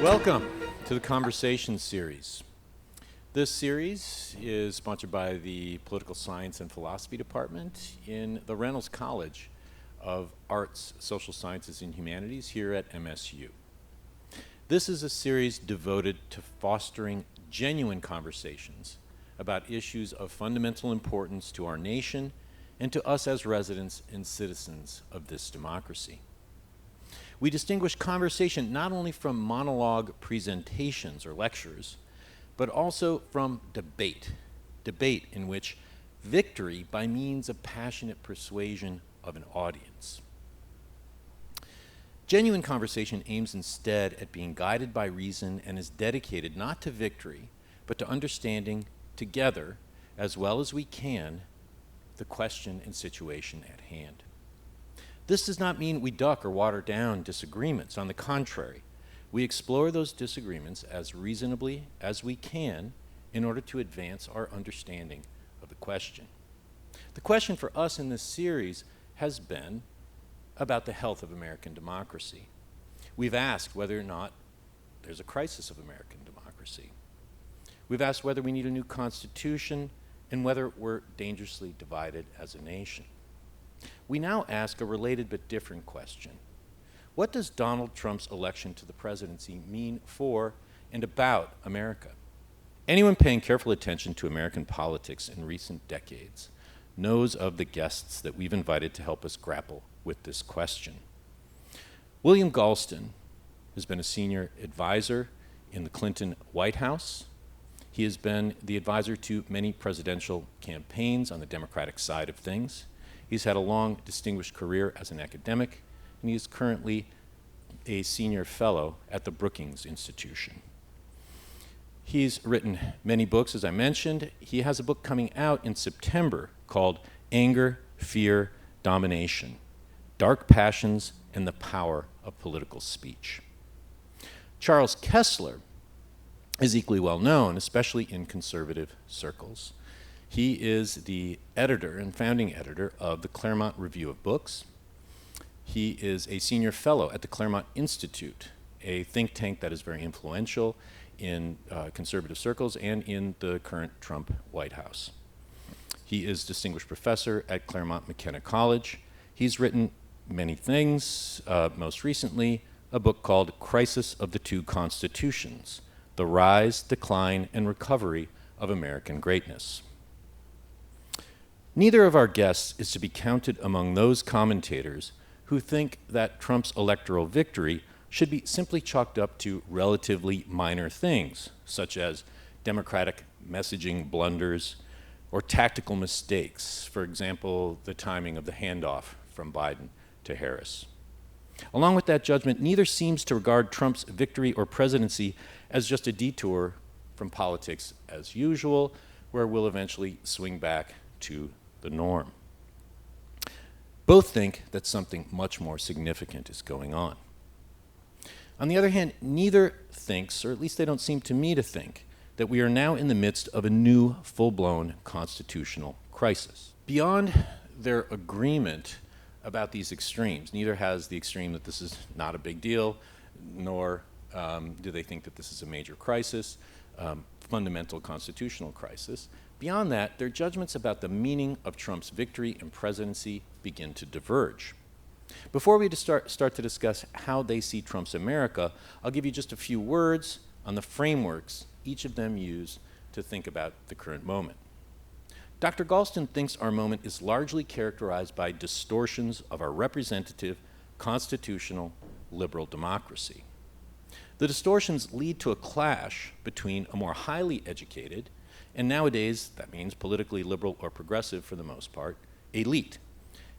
Welcome to the Conversation Series. This series is sponsored by the Political Science and Philosophy Department in the Reynolds College of Arts, Social Sciences, and Humanities here at MSU. This is a series devoted to fostering genuine conversations about issues of fundamental importance to our nation and to us as residents and citizens of this democracy. We distinguish conversation not only from monologue presentations or lectures, but also from debate in which victory by means of passionate persuasion of an audience. Genuine conversation aims instead at being guided by reason and is dedicated not to victory, but to understanding together, as well as we can, the question and situation at hand. This does not mean we duck or water down disagreements. On the contrary, we explore those disagreements as reasonably as we can in order to advance our understanding of the question. The question for us in this series has been about the health of American democracy. We've asked whether or not there's a crisis of American democracy. We've asked whether we need a new constitution and whether we're dangerously divided as a nation. We now ask a related but different question. What does Donald Trump's election to the presidency mean for and about America? Anyone paying careful attention to American politics in recent decades knows of the guests that we've invited to help us grapple with this question. William Galston has been a senior advisor in the Clinton White House. He has been the advisor to many presidential campaigns on the Democratic side of things. He's had a long, distinguished career as an academic, and he is currently a senior fellow at the Brookings Institution. He's written many books, as I mentioned. He has a book coming out in September called Anger, Fear, Domination: Dark Passions and the Power of Political Speech. Charles Kesler is equally well known, especially in conservative circles. He is the editor and founding editor of the Claremont Review of Books. He is a senior fellow at the Claremont Institute, a think tank that is very influential in conservative circles and in the current Trump White House. He is distinguished professor at Claremont McKenna College. He's written many things, most recently a book called Crisis of the Two Constitutions: The Rise, Decline, and Recovery of American Greatness. Neither of our guests is to be counted among those commentators who think that Trump's electoral victory should be simply chalked up to relatively minor things, such as Democratic messaging blunders or tactical mistakes, for example, the timing of the handoff from Biden to Harris. Along with that judgment, neither seems to regard Trump's victory or presidency as just a detour from politics as usual, where we'll eventually swing back to the norm. Both think that something much more significant is going on. On the other hand, neither thinks, or at least they don't seem to me to think, that we are now in the midst of a new full-blown constitutional crisis. Beyond their agreement about these extremes, neither has the extreme that this is not a big deal, nor do they think that this is a major crisis, fundamental constitutional crisis. Beyond that, their judgments about the meaning of Trump's victory and presidency begin to diverge. Before we start to discuss how they see Trump's America, I'll give you just a few words on the frameworks each of them use to think about the current moment. Dr. Galston thinks our moment is largely characterized by distortions of our representative, constitutional, liberal democracy. The distortions lead to a clash between a more highly educated, and nowadays that means politically liberal or progressive for the most part, elite,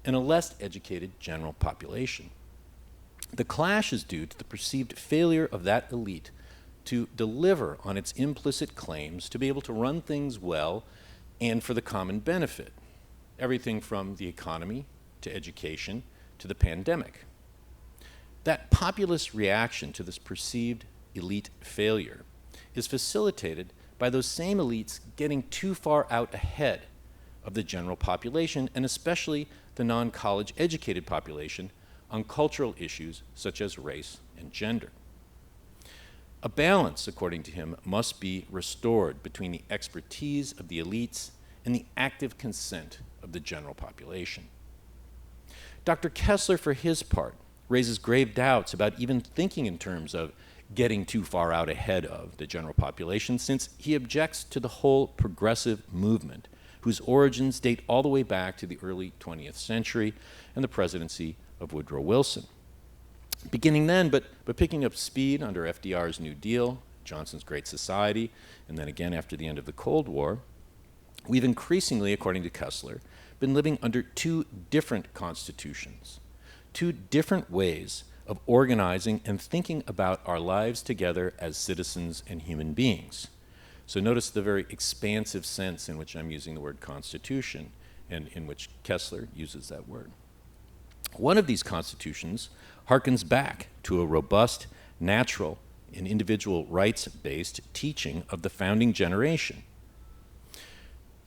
and a less educated general population. The clash is due to the perceived failure of that elite to deliver on its implicit claims to be able to run things well and for the common benefit. everything from the economy to education to the pandemic. That populist reaction to this perceived elite failure is facilitated by those same elites getting too far out ahead of the general population, and especially the non-college educated population, on cultural issues such as race and gender. A balance, according to him, must be restored between the expertise of the elites and the active consent of the general population. Dr. Kesler, for his part, raises grave doubts about even thinking in terms of getting too far out ahead of the general population, since he objects to the whole progressive movement, whose origins date all the way back to the early 20th century and the presidency of Woodrow Wilson. Beginning then, but picking up speed under FDR's New Deal, Johnson's Great Society, and then again after the end of the Cold War, we've increasingly, according to Kesler, been living under two different constitutions, two different ways of organizing and thinking about our lives together as citizens and human beings. So notice the very expansive sense in which I'm using the word constitution and in which Kesler uses that word. One of these constitutions harkens back to a robust, natural, and individual rights-based teaching of the founding generation.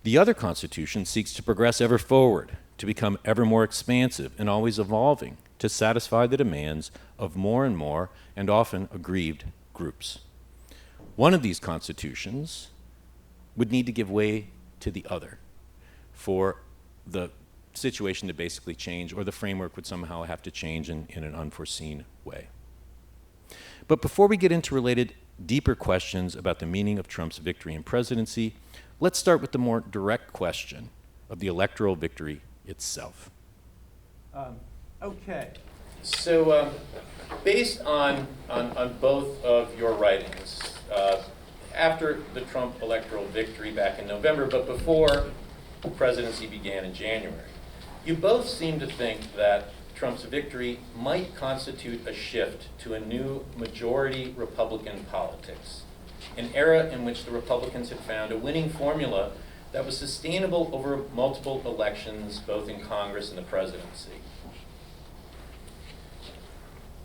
The other constitution seeks to progress ever forward, to become ever more expansive and always evolving, to satisfy the demands of more and more and often aggrieved groups. One of these constitutions would need to give way to the other for the situation to basically change, or the framework would somehow have to change in an unforeseen way. But before we get into related deeper questions about the meaning of Trump's victory and presidency, let's start with the more direct question of the electoral victory itself. Okay. So based on both of your writings, after the Trump electoral victory back in November, but before the presidency began in January, you both seem to think that Trump's victory might constitute a shift to a new majority Republican politics, an era in which the Republicans had found a winning formula that was sustainable over multiple elections, both in Congress and the presidency.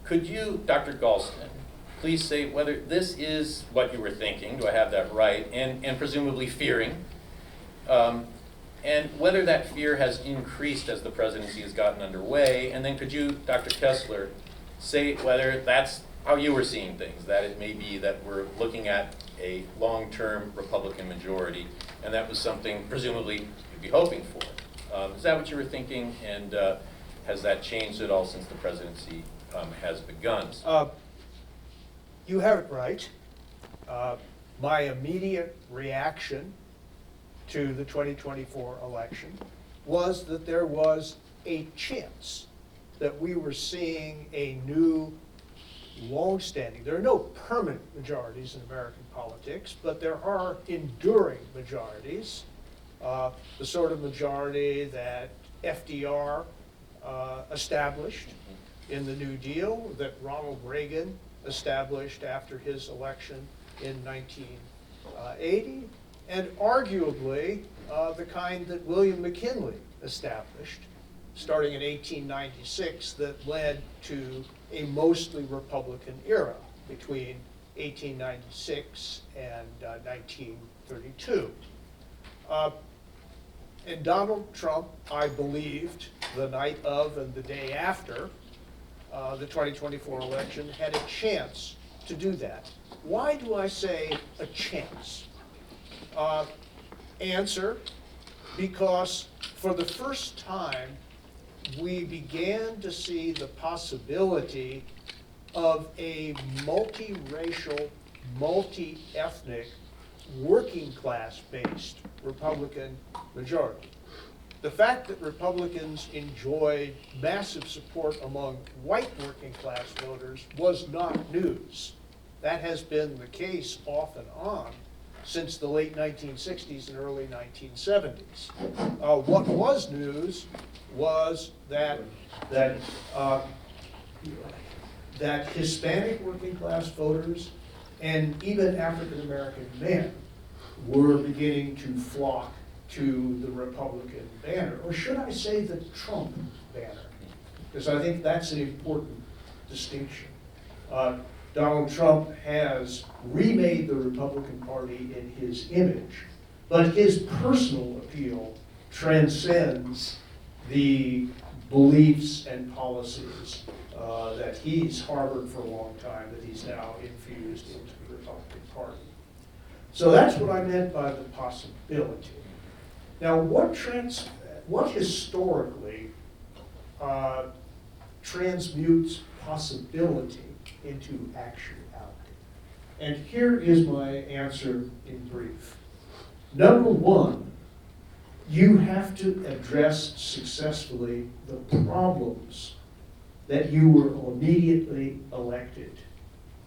Could you, Dr. Galston, please say whether this is what you were thinking, do I have that right, and presumably fearing, and whether that fear has increased as the presidency has gotten underway, and then could you, Dr. Kesler, say whether that's how you were seeing things, that it may be that we're looking at a long-term Republican majority, and that was something presumably you'd be hoping for. Is that what you were thinking, and has that changed at all since the presidency has begun? You have it right. My immediate reaction to the 2024 election was that there was a chance that we were seeing a new long-standing, there are no permanent majorities in American politics, but there are enduring majorities, the sort of majority that FDR established in the New Deal, that Ronald Reagan established after his election in 1980, and arguably the kind that William McKinley established starting in 1896 that led to a mostly Republican era between 1896 and 1932. And Donald Trump, I believed, the night of and the day after the 2024 election, had a chance to do that. Why do I say a chance? Answer, because for the first time, we began to see the possibility of a multiracial, multi-ethnic, working class-based Republican majority. The fact that Republicans enjoyed massive support among white working class voters was not news. That has been the case off and on since the late 1960s and early 1970s. What was news was that Hispanic working class voters and even African American men were beginning to flock to the Republican banner, or should I say the Trump banner? Because I think that's an important distinction. Donald Trump has remade the Republican Party in his image, but his personal appeal transcends the beliefs and policies that he's harbored for a long time, that he's now infused into the Republican Party. So that's what I meant by the possibility. Now, what historically transmutes possibility into actuality? And here is my answer in brief. Number one, you have to address successfully the problems that you were immediately elected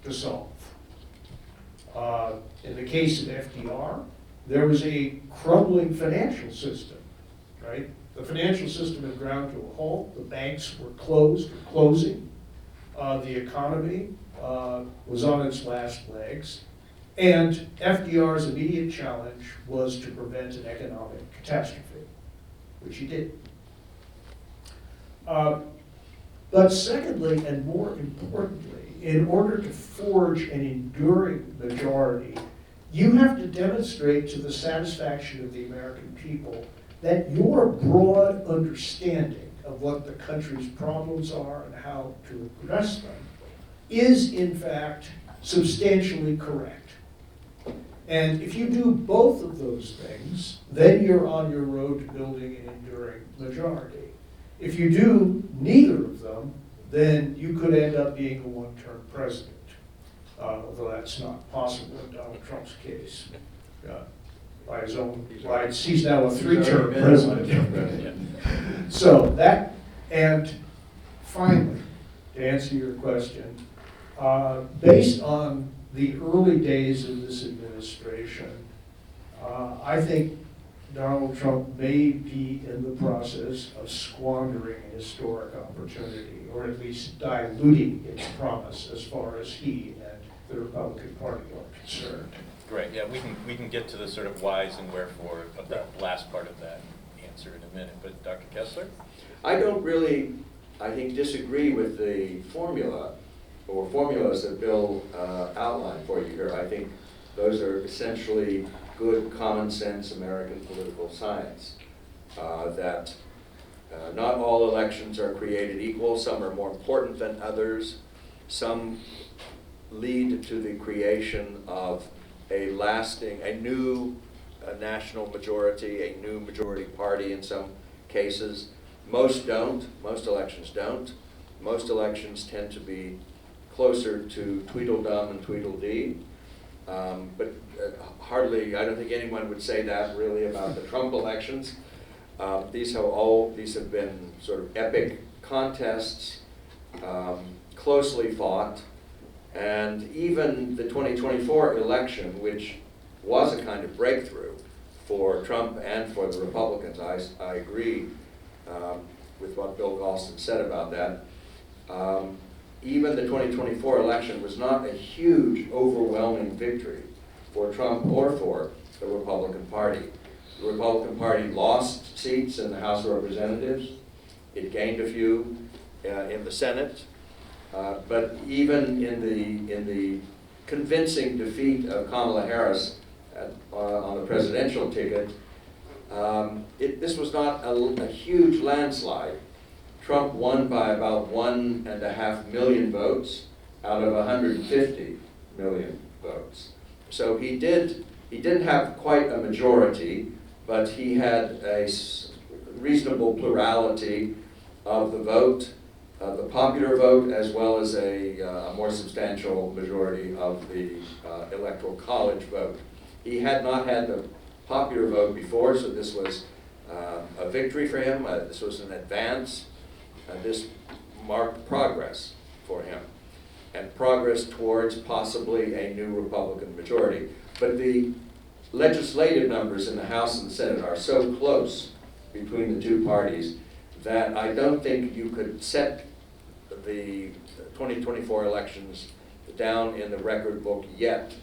to solve. In the case of FDR, there was a crumbling financial system, right? The financial system had ground to a halt. The banks were closed or closing. The economy was on its last legs. And FDR's immediate challenge was to prevent an economic catastrophe, which he did. But secondly, and more importantly, in order to forge an enduring majority, you have to demonstrate to the satisfaction of the American people that your broad understanding of what the country's problems are and how to address them is, in fact, substantially correct. And if you do both of those things, then you're on your road to building an enduring majority. If you do neither of them, then you could end up being a one-term president, although that's not possible in Donald Trump's case. By his own rights, he's now a three-term president. So that, and finally, to answer your question, based on the early days of this administration, I think Donald Trump may be in the process of squandering a historic opportunity, or at least diluting its promise as far as he and the Republican Party are concerned. Great, yeah, we can get to the sort of whys and wherefore of that last part of that answer in a minute, but Dr. Kesler? I don't really, I think, disagree with the formula or formulas that Bill outlined for you here. I think those are essentially good, common sense American political science. That not all elections are created equal. Some are more important than others. Some lead to the creation of a lasting, a new national majority, a new majority party in some cases. Most don't. Most elections don't. Most elections tend to be closer to Tweedledum and Tweedledee. But hardly, I don't think anyone would say that really about the Trump elections. These have been sort of epic contests, closely fought, and even the 2024 election, which was a kind of breakthrough for Trump and for the Republicans. I agree with what Bill Galston said about that. Even the 2024 election was not a huge, overwhelming victory for Trump or for the Republican Party. The Republican Party lost seats in the House of Representatives. It gained a few in the Senate. But even in the convincing defeat of Kamala Harris on the presidential ticket, this was not a huge landslide. Trump won by about 1.5 million votes out of 150 million votes. So he didn't have quite a majority, but he had a reasonable plurality of the vote, the popular vote, as well as a more substantial majority of the electoral college vote. He had not had the popular vote before, so this was a victory for him. This was an advance. This marked progress for him, and progress towards possibly a new Republican majority. But the legislative numbers in the House and the Senate are so close between the two parties that I don't think you could set the 2024 elections down in the record book yet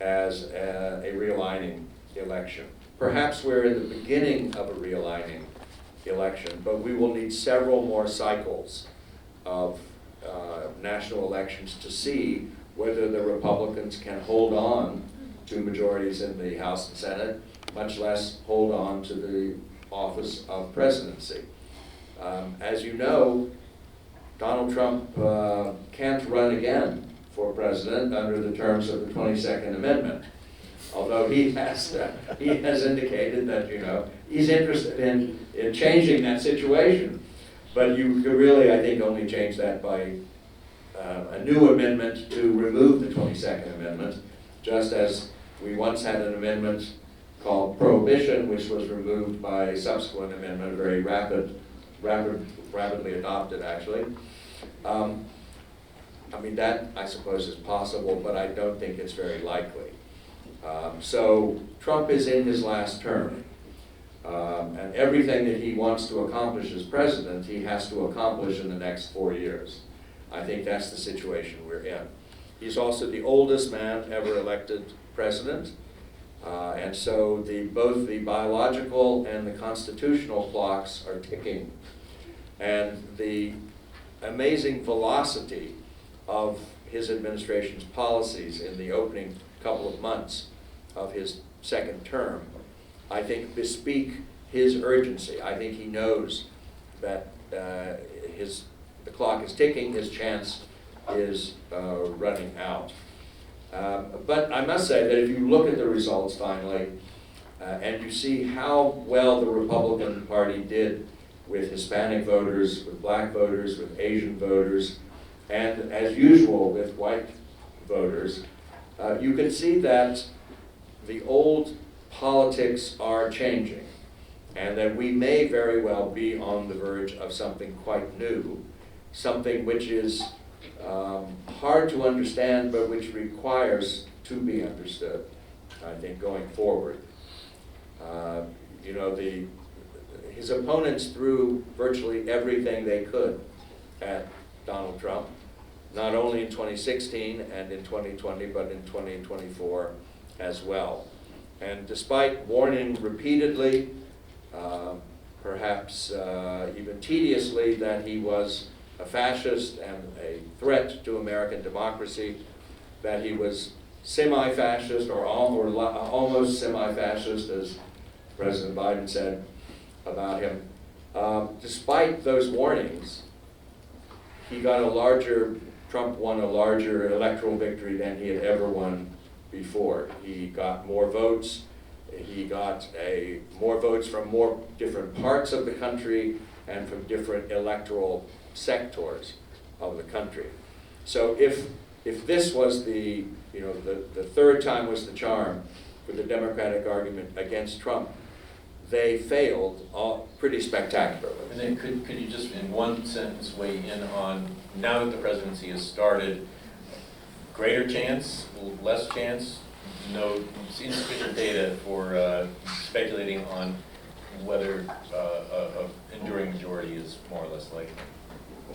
as a realigning election. perhaps we're in the beginning of a realigning election, but we will need several more cycles of national elections to see whether the Republicans can hold on to majorities in the House and Senate, much less hold on to the office of presidency. As you know, Donald Trump can't run again for president under the terms of the 22nd Amendment, although he has indicated that, you know, he's interested in changing that situation. But you could really, I think, only change that by a new amendment to remove the 22nd Amendment, just as we once had an amendment called Prohibition, which was removed by a subsequent amendment, very rapidly adopted, actually. I mean, that, I suppose, is possible, but I don't think it's very likely. So Trump is in his last term. And everything that he wants to accomplish as president, he has to accomplish in the next 4 years. I think that's the situation we're in. He's also the oldest man ever elected president. And so both the biological and the constitutional clocks are ticking. And the amazing velocity of his administration's policies in the opening couple of months of his second term, I think, bespeak his urgency. I think he knows that the clock is ticking, his chance is running out. But I must say that if you look at the results finally, and you see how well the Republican Party did with Hispanic voters, with black voters, with Asian voters, and as usual with white voters, you can see that the old politics are changing, and that we may very well be on the verge of something quite new, something which is hard to understand, but which requires to be understood, I think, going forward. You know, his opponents threw virtually everything they could at Donald Trump, not only in 2016 and in 2020, but in 2024 as well. And despite warning repeatedly, perhaps even tediously, that he was a fascist and a threat to American democracy, that he was semi-fascist or almost semi-fascist, as President Biden said about him. Despite those warnings, Trump won a larger electoral victory than he had ever won before. He got more votes. He got more votes from more different parts of the country and from different electoral sectors of the country. So if this was the third time was the charm for the Democratic argument against Trump, they failed pretty spectacularly. And then could you just in one sentence weigh in on, now that the presidency has started, greater chance, less chance, no insufficient data for speculating on whether an enduring majority is more or less likely?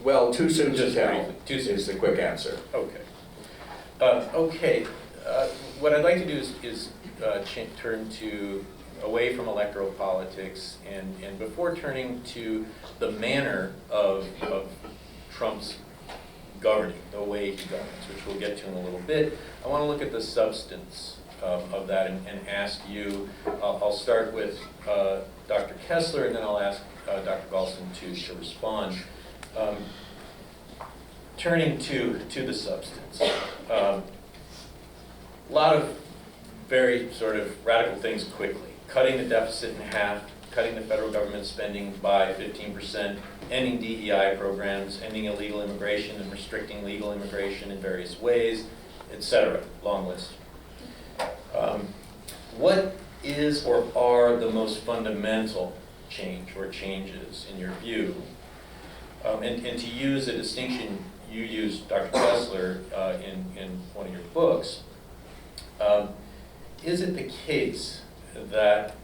Well, too soon to tell is the quick answer. Okay. What I'd like to do is turn away from electoral politics, and before turning to the manner of Trump's governing, the way he governs, which we'll get to in a little bit, I want to look at the substance of that and ask you. I'll start with Dr. Kesler, and then I'll ask Dr. Galston to respond. Turning to the substance, a lot of very sort of radical things quickly. Cutting the deficit in half, cutting the federal government spending by 15%, ending DEI programs, ending illegal immigration and restricting legal immigration in various ways, etc. Long list. What is or are the most fundamental change or changes in your view? And to use a distinction you used, Dr. Kesler, in one of your books, is it the case that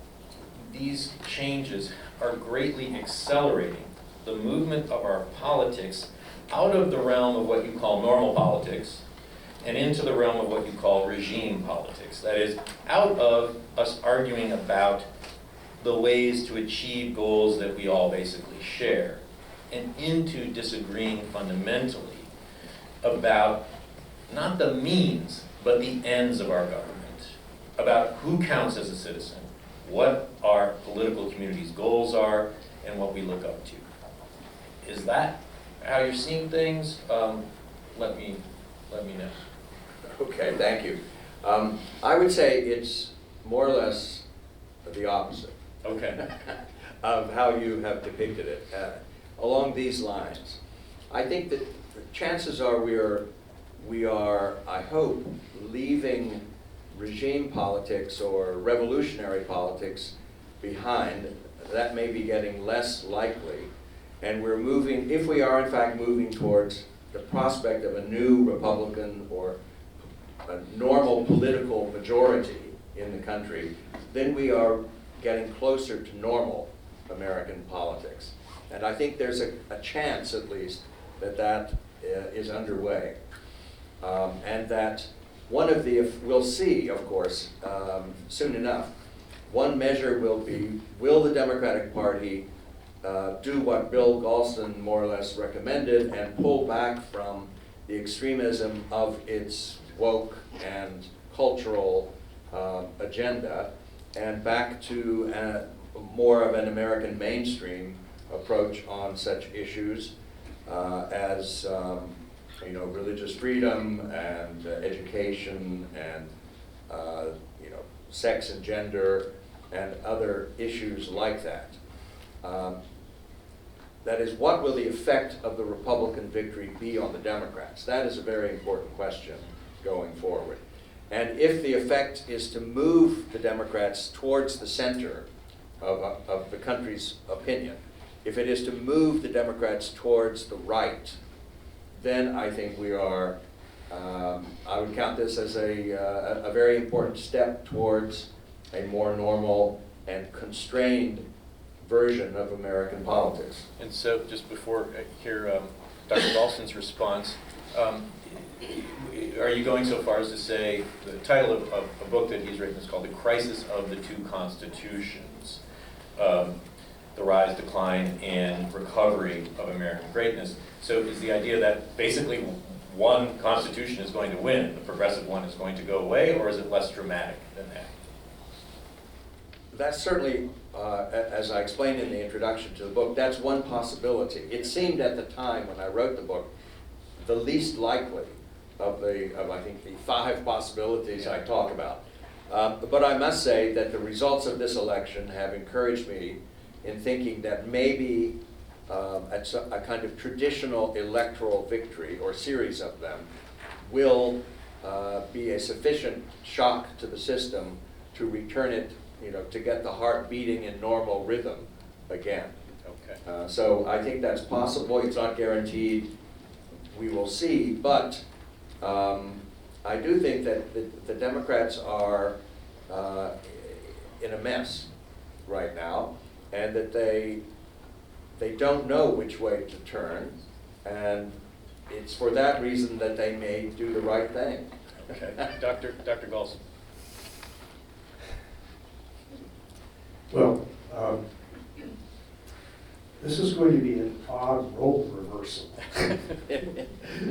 these changes are greatly accelerating the movement of our politics out of the realm of what you call normal politics and into the realm of what you call regime politics. That is, out of us arguing about the ways to achieve goals that we all basically share, and into disagreeing fundamentally about not the means, but the ends of our government, about who counts as a citizen, what our political community's goals are, and what we look up to. Is that how you're seeing things? Let me know. Okay, thank you. I would say it's more or less the opposite. Okay. Of how you have depicted it. Along these lines, I think that chances are we are, I hope, leaving regime politics or revolutionary politics behind. That may be getting less likely, and we're moving, if we are in fact moving towards the prospect of a new Republican or a normal political majority in the country, then we are getting closer to normal American politics. And I think there's a chance, at least, that is underway. And that one of the, we'll see, of course, soon enough, one measure will be, will the Democratic Party do what Bill Galston more or less recommended and pull back from the extremism of its woke and cultural agenda and back to more of an American mainstream approach on such issues as religious freedom and education and sex and gender and other issues like that. That is, what will the effect of the Republican victory be on the Democrats? That is a very important question going forward. And if the effect is to move the Democrats towards the center of the country's opinion, if it is to move the Democrats towards the right, then I think we are, I would count this as a very important step towards a more normal and constrained version of American politics. And so, just before I hear Dr. Galston's response, are you going so far as to say the title of a book that he's written is called The Crisis of the Two Constitutions, the Rise, Decline, and Recovery of American Greatness? So is the idea that basically one constitution is going to win, the progressive one is going to go away, or is it less dramatic than that? That's certainly, as I explained in the introduction to the book, that's one possibility. It seemed at the time when I wrote the book the least likely of I think the 5 possibilities I talk about. But I must say that the results of this election have encouraged me in thinking that maybe a kind of traditional electoral victory, or series of them, will be a sufficient shock to the system to return it, to get the heart beating in normal rhythm again. Okay. So I think that's possible. It's not guaranteed. We will see. But I do think that the Democrats are in a mess right now, and that they don't know which way to turn, and it's for that reason that they may do the right thing. Okay. Dr. Galston. Well, this is going to be an odd role reversal.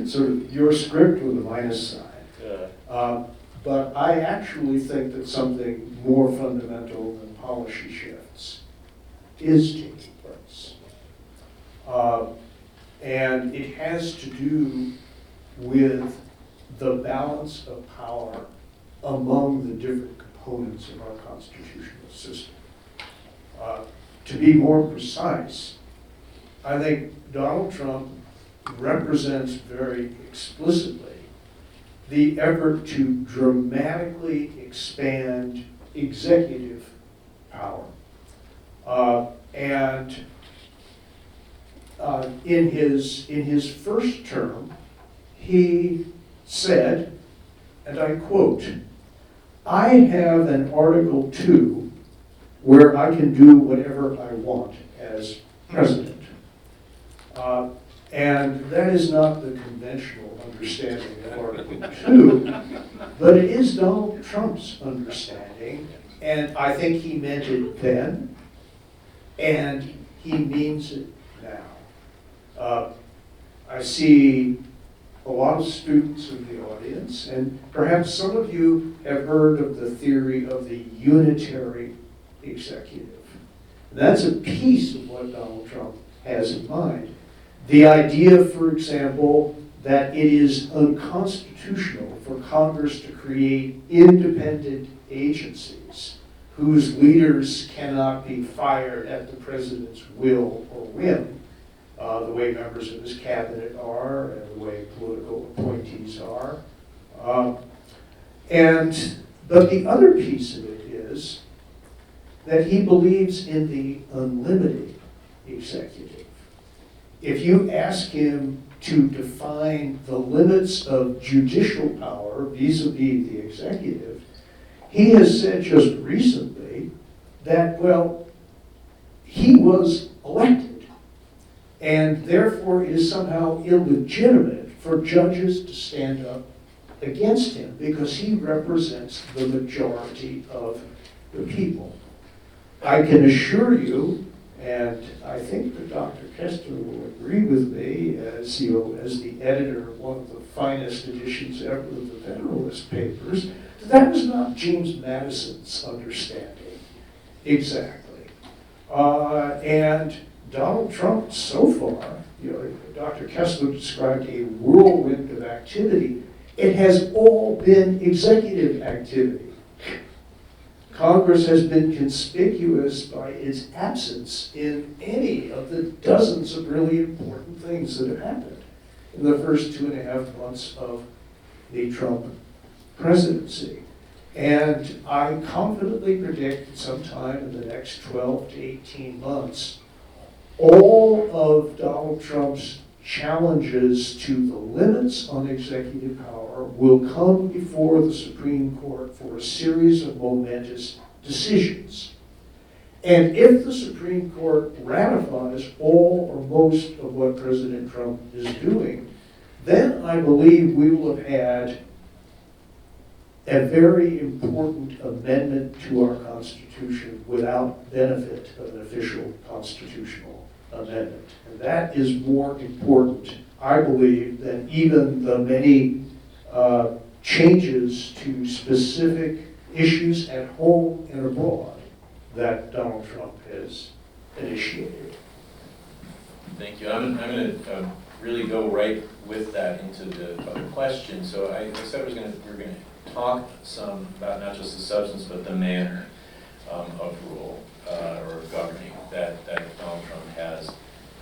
Sort of your script with a minus sign. But I actually think that something more fundamental than policy shifts is taking place. And it has to do with the balance of power among the different components of our constitutional system. To be more precise, I think Donald Trump represents very explicitly the effort to dramatically expand executive power. And in his first term, he said, and I quote, "I have an Article 2 where I can do whatever I want as president." And that is not the conventional understanding understanding of Article 2, but it is Donald Trump's understanding, and I think he meant it then, and he means it now. I see a lot of students in the audience, and perhaps some of you have heard of the theory of the unitary executive. That's a piece of what Donald Trump has in mind. The idea, for example, that it is unconstitutional for Congress to create independent agencies whose leaders cannot be fired at the president's will or whim, the way members of his cabinet are and the way political appointees are. But the other piece of it is that he believes in the unlimited executive. If you ask him to define the limits of judicial power vis-a-vis the executive, he has said just recently that, well, he was elected, and therefore it is somehow illegitimate for judges to stand up against him because he represents the majority of the people. I can assure you, and I think that Dr. Kesler will agree with me as the editor of one of the finest editions ever of the Federalist Papers, that was not James Madison's understanding exactly. And Donald Trump, so far, Dr. Kesler described a whirlwind of activity. It has all been executive activity. Congress has been conspicuous by its absence in any of the dozens of really important things that have happened in the first 2.5 months of the Trump presidency. And I confidently predict sometime in the next 12 to 18 months, all of Donald Trump's challenges to the limits on executive power will come before the Supreme Court for a series of momentous decisions. And if the Supreme Court ratifies all or most of what President Trump is doing, then I believe we will have had a very important amendment to our Constitution without benefit of an official constitutional amendment. And that is more important, I believe, than even the many changes to specific issues at home and abroad that Donald Trump has initiated. Thank you. I'm going to really go right with that into the other question. So I said we were going to talk some about not just the substance, but the manner of rule or governing that Donald Trump has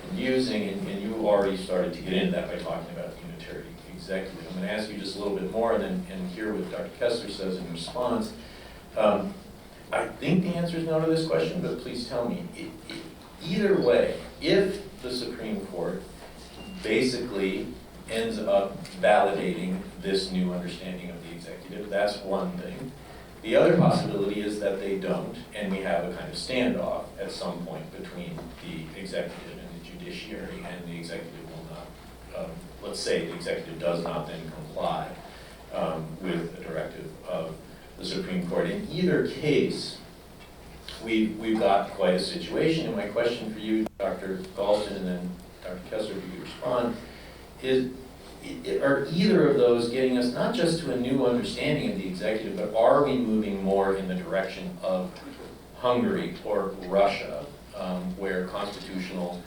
been using, and you already started to get into that by talking about the unitary executive. I'm going to ask you just a little bit more and hear what Dr. Kesler says in response. I think the answer is no to this question, but please tell me. Either way, if the Supreme Court basically ends up validating this new understanding of the executive, that's one thing. The other possibility is that they don't, and we have a kind of standoff at some point between the executive and the judiciary, and the executive will not, let's say the executive does not then comply with a directive of the Supreme Court. In either case, we've got quite a situation, and my question for you, Dr. Galston, and then Dr. Kesler, if you could respond, is are either of those getting us not just to a new understanding of the executive, but are we moving more in the direction of Hungary or Russia, where constitutional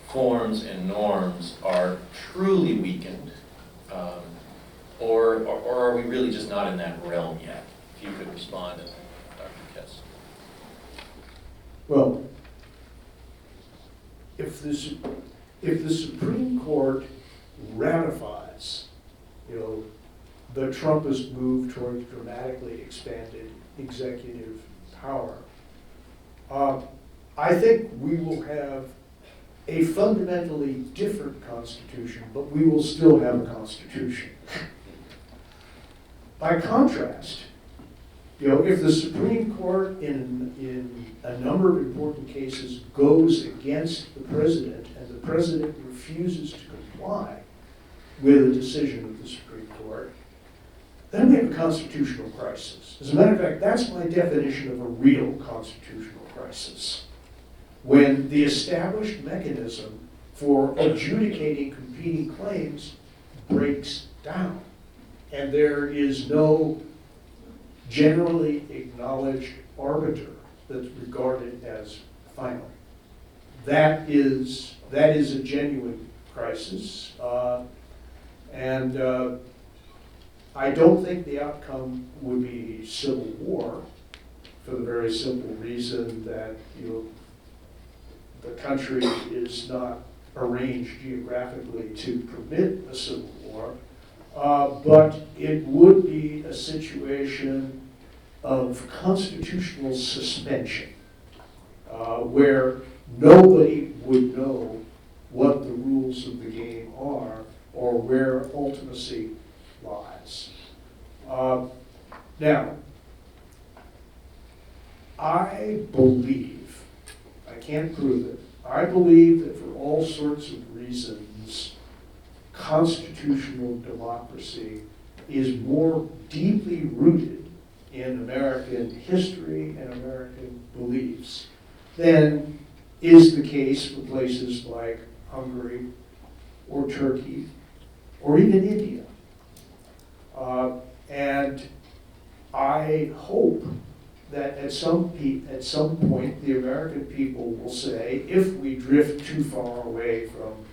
forms and norms are truly weakened, or are we really just not in that realm yet? If you could respond, Dr. Kesler. Well, if the Supreme Court ratifies, the Trumpist move toward dramatically expanded executive power, I think we will have a fundamentally different constitution, but we will still have a constitution. By contrast, if the Supreme Court in a number of important cases goes against the president and the president refuses to comply with a decision of the Supreme then we have a constitutional crisis. As a matter of fact, that's my definition of a real constitutional crisis. When the established mechanism for adjudicating competing claims breaks down, and there is no generally acknowledged arbiter that's regarded as final. That is a genuine crisis, and I don't think the outcome would be civil war, for the very simple reason that the country is not arranged geographically to permit a civil war, but it would be a situation of constitutional suspension, where nobody would know what the rules of the game are or where ultimacy lies. Now, I believe, I can't prove it, I believe that for all sorts of reasons, constitutional democracy is more deeply rooted in American history and American beliefs than is the case for places like Hungary or Turkey or even India. And I hope that at some point the American people will say, if we drift too far away from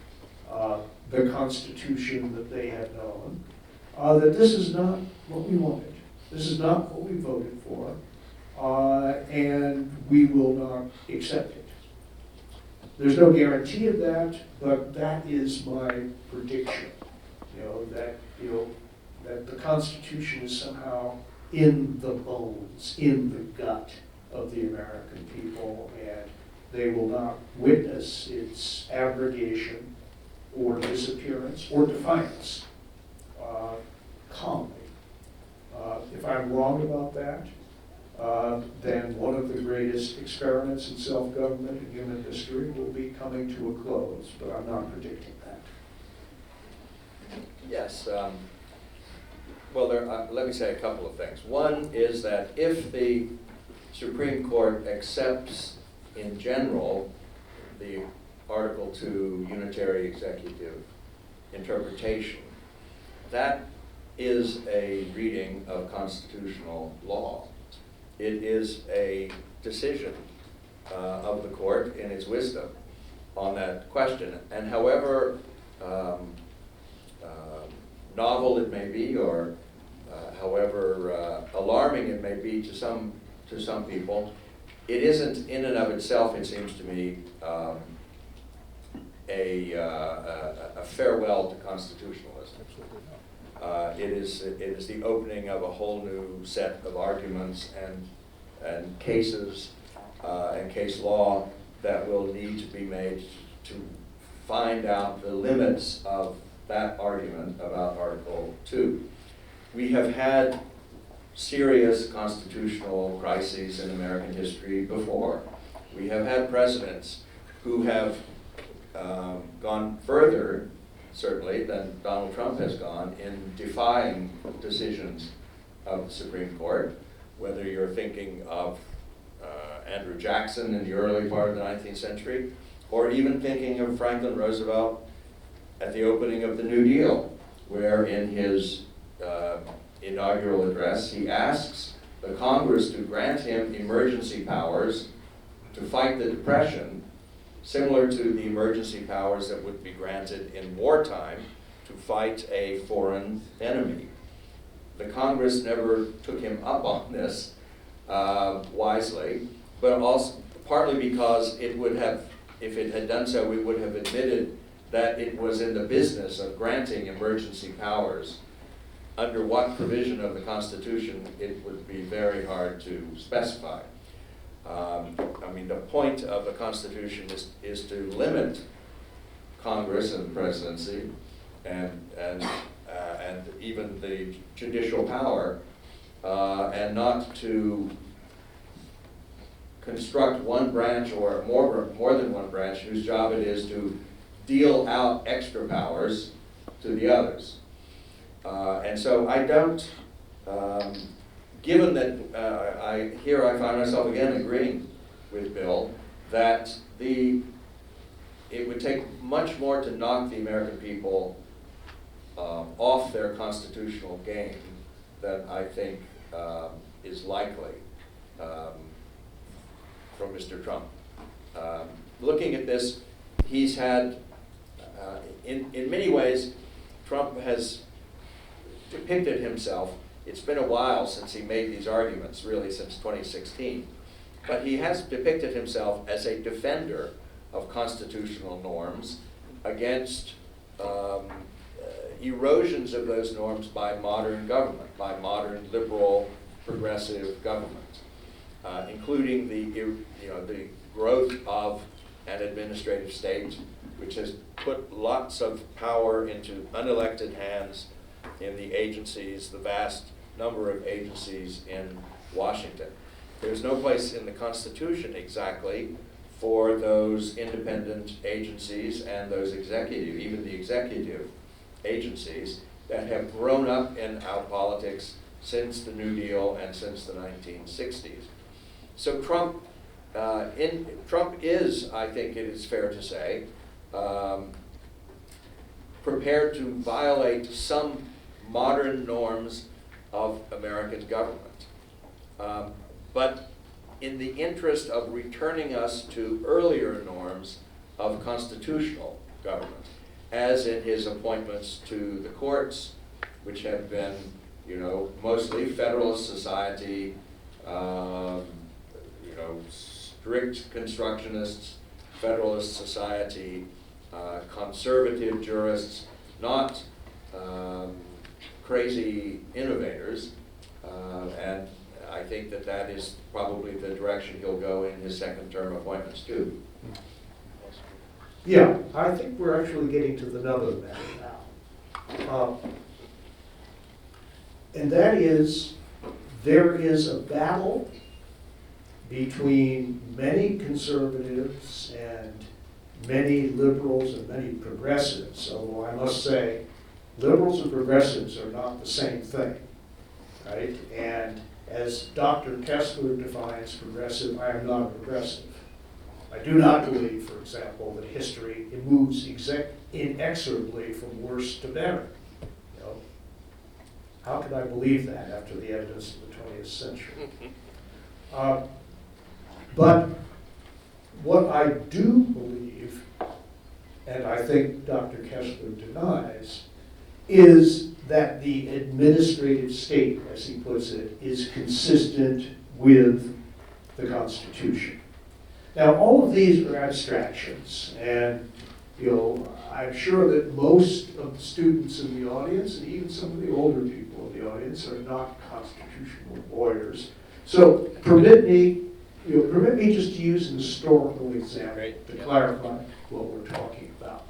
the Constitution that they have known, that this is not what we wanted. This is not what we voted for, and we will not accept it. There's no guarantee of that, but that is my prediction. That the Constitution is somehow in the bones, in the gut of the American people, and they will not witness its abrogation or disappearance or defiance calmly. If I'm wrong about that, then one of the greatest experiments in self-government in human history will be coming to a close, but I'm not predicting that. Yes. Well, let me say a couple of things. One is that if the Supreme Court accepts, in general, the Article 2 unitary executive interpretation, that is a reading of constitutional law. It is a decision of the court in its wisdom on that question. And however novel it may be, or however alarming it may be to some people, it isn't in and of itself, it seems to me, a farewell to constitutionalism. It is the opening of a whole new set of arguments and cases and case law that will need to be made to find out the limits of that argument about Article 2. We have had serious constitutional crises in American history before. We have had presidents who have gone further, certainly, than Donald Trump has gone in defying decisions of the Supreme Court, whether you're thinking of Andrew Jackson in the early part of the 19th century, or even thinking of Franklin Roosevelt at the opening of the New Deal, where in his inaugural address he asks the Congress to grant him emergency powers to fight the Depression, similar to the emergency powers that would be granted in wartime to fight a foreign enemy. The Congress never took him up on this wisely, but also partly because it would have, if it had done so, we would have admitted that it was in the business of granting emergency powers. Under what provision of the Constitution, it would be very hard to specify. I mean, the point of the Constitution is to limit Congress and the presidency and even the judicial power, and not to construct one branch or more than one branch whose job it is to deal out extra powers to the others. And so I don't Given that I find myself again agreeing with Bill that it would take much more to knock the American people off their constitutional game than I think is likely from Mr. Trump. Looking at this, he's had, in many ways, Trump has depicted himself. It's been a while since he made these arguments, really since 2016, but he has depicted himself as a defender of constitutional norms against erosions of those norms by modern government, by modern liberal progressive government, including the growth of an administrative state, which has put lots of power into unelected hands in the agencies, the vast number of agencies in Washington. There's no place in the Constitution exactly for those independent agencies and those executive, even the executive agencies that have grown up in our politics since the New Deal and since the 1960s. So Trump is, I think it is fair to say, prepared to violate some modern norms of American government. But in the interest of returning us to earlier norms of constitutional government, as in his appointments to the courts, which have been, mostly Federalist Society, strict constructionists, Federalist Society, conservative jurists, not crazy innovators, and I think that is probably the direction he'll go in his second term appointments too. Yeah, I think we're actually getting to the nub of the matter now. And that is, there is a battle between many conservatives and many liberals and many progressives, although I must say, liberals and progressives are not the same thing, right? And as Dr. Kesler defines progressive, I am not a progressive. I do not believe, for example, that history moves inexorably from worse to better. How could I believe that after the evidence of the 20th century? But what I do believe, and I think Dr. Kesler denies, is that the administrative state, as he puts it, is consistent with the Constitution. Now, all of these are abstractions, and I'm sure that most of the students in the audience, and even some of the older people in the audience, are not constitutional lawyers. So permit me just to use an historical example to clarify what we're talking about.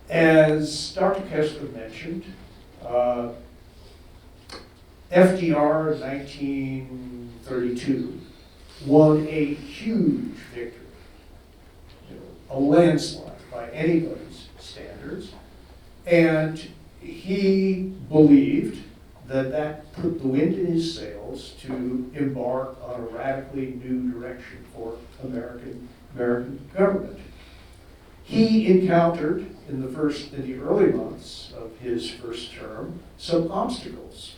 As Dr. Kesler mentioned, FDR in 1932 won a huge victory, a landslide by anybody's standards, and he believed that put the wind in his sails to embark on a radically new direction for American government. He encountered in the early months of his first term some obstacles.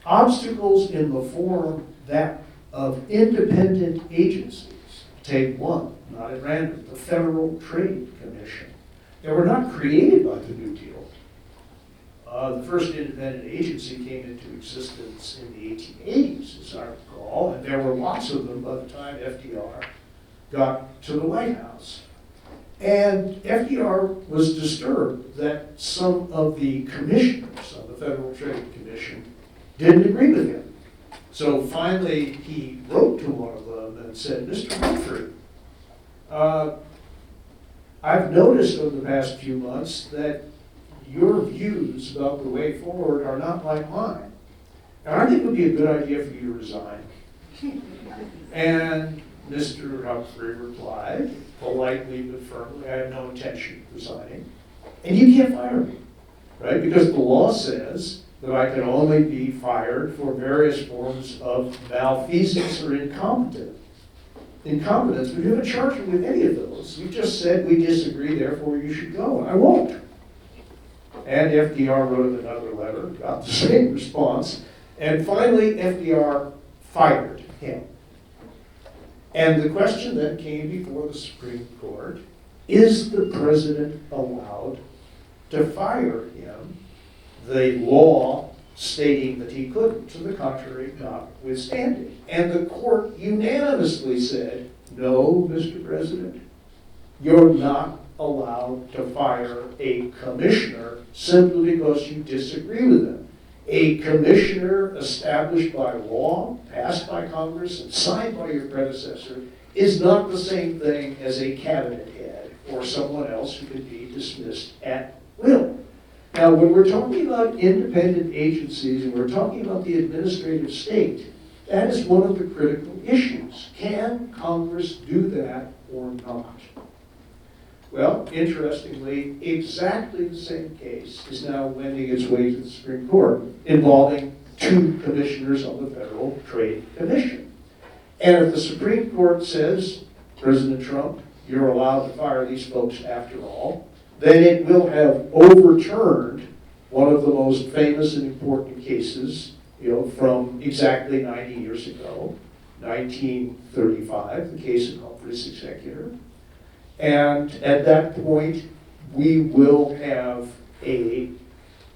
Obstacles in the form of independent agencies. Take one, not at random, the Federal Trade Commission. They were not created by the New Deal. The first independent agency came into existence in the 1880s, as I recall, and there were lots of them by the time FDR got to the White House. And FDR was disturbed that some of the commissioners on the Federal Trade Commission didn't agree with him. So finally, he wrote to one of them and said, "Mr. Humphrey, I've noticed over the past few months that your views about the way forward are not like mine. And I think it would be a good idea for you to resign." And Mr. Humphrey replied, politely but firmly, "I have no intention of resigning, and you can't fire me." right? Because the law says that I can only be fired for various forms of malfeasance or incompetence. But you haven't charged me with any of those. You just said we disagree, therefore you should go, and I won't. And FDR wrote him another letter, got the same response, and finally FDR fired him. And the question then came before the Supreme Court, is the president allowed to fire him? The law stating that he couldn't, to the contrary, notwithstanding. And the court unanimously said, no, Mr. President, you're not allowed to fire a commissioner simply because you disagree with them. A commissioner established by law, passed by Congress, and signed by your predecessor is not the same thing as a cabinet head or someone else who can be dismissed at will. Now, when we're talking about independent agencies and we're talking about the administrative state, that is one of the critical issues. Can Congress do that or not? Well, interestingly, exactly the same case is now wending its way to the Supreme Court, involving 2 commissioners on the Federal Trade Commission. And if the Supreme Court says, President Trump, you're allowed to fire these folks after all, then it will have overturned one of the most famous and important cases, from exactly 90 years ago, 1935, the case of Humphrey's Executor. And at that point, we will have a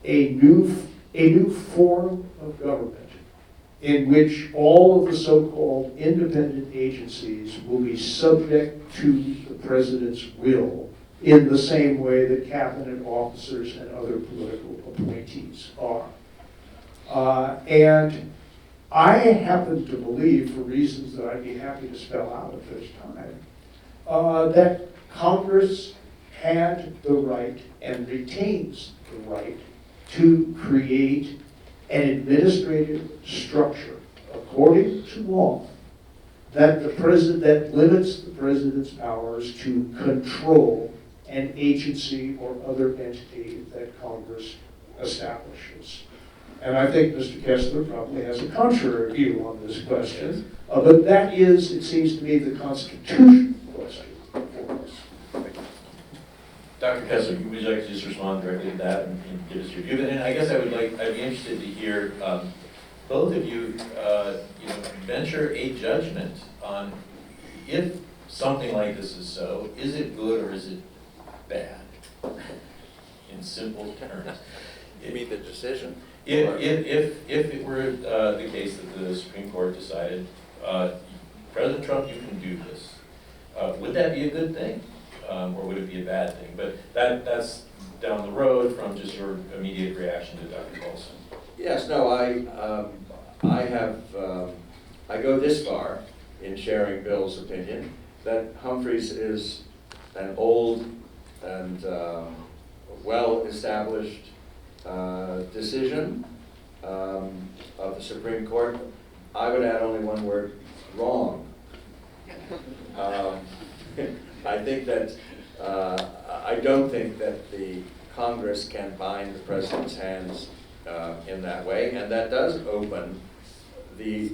new form of government in which all of the so-called independent agencies will be subject to the president's will in the same way that cabinet officers and other political appointees are. And I happen to believe, for reasons that I'd be happy to spell out at this time, that Congress had the right and retains the right to create an administrative structure according to law that that limits the president's powers to control an agency or other entity that Congress establishes. And I think Mr. Kesler probably has a contrary view on this question, but that is, it seems to me, the constitutional question for us. Dr. Kesler, would you like to just respond directly to that and give us your view? And I guess I'd be interested to hear both of you, venture a judgment on if something like this is so, is it good or is it bad? In simple terms. You mean the decision? If it were the case that the Supreme Court decided, President Trump, you can do this, would that be a good thing? Or would it be a bad thing? But that's down the road from just your immediate reaction to Dr. Galston. Yes, no, I go this far in sharing Bill's opinion that Humphreys is an old and well-established decision of the Supreme Court. I would add only one word: wrong. I think that I don't think that the Congress can bind the president's hands in that way, and that does open the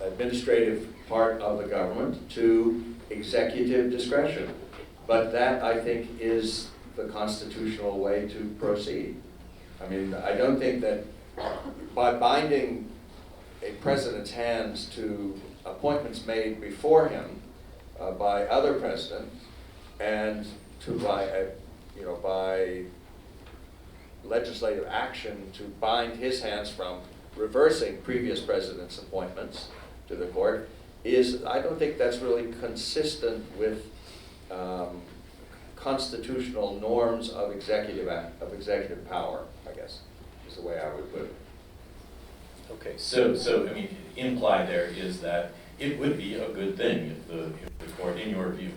administrative part of the government to executive discretion. But that, I think, is the constitutional way to proceed. I mean, I don't think that by binding a president's hands to appointments made before him by other presidents and by legislative action to bind his hands from reversing previous presidents' appointments to the court I don't think that's really consistent with constitutional norms of executive power, I guess, is the way I would put it. Okay, so I mean, implied there is that it would be a good thing if the court, in your view,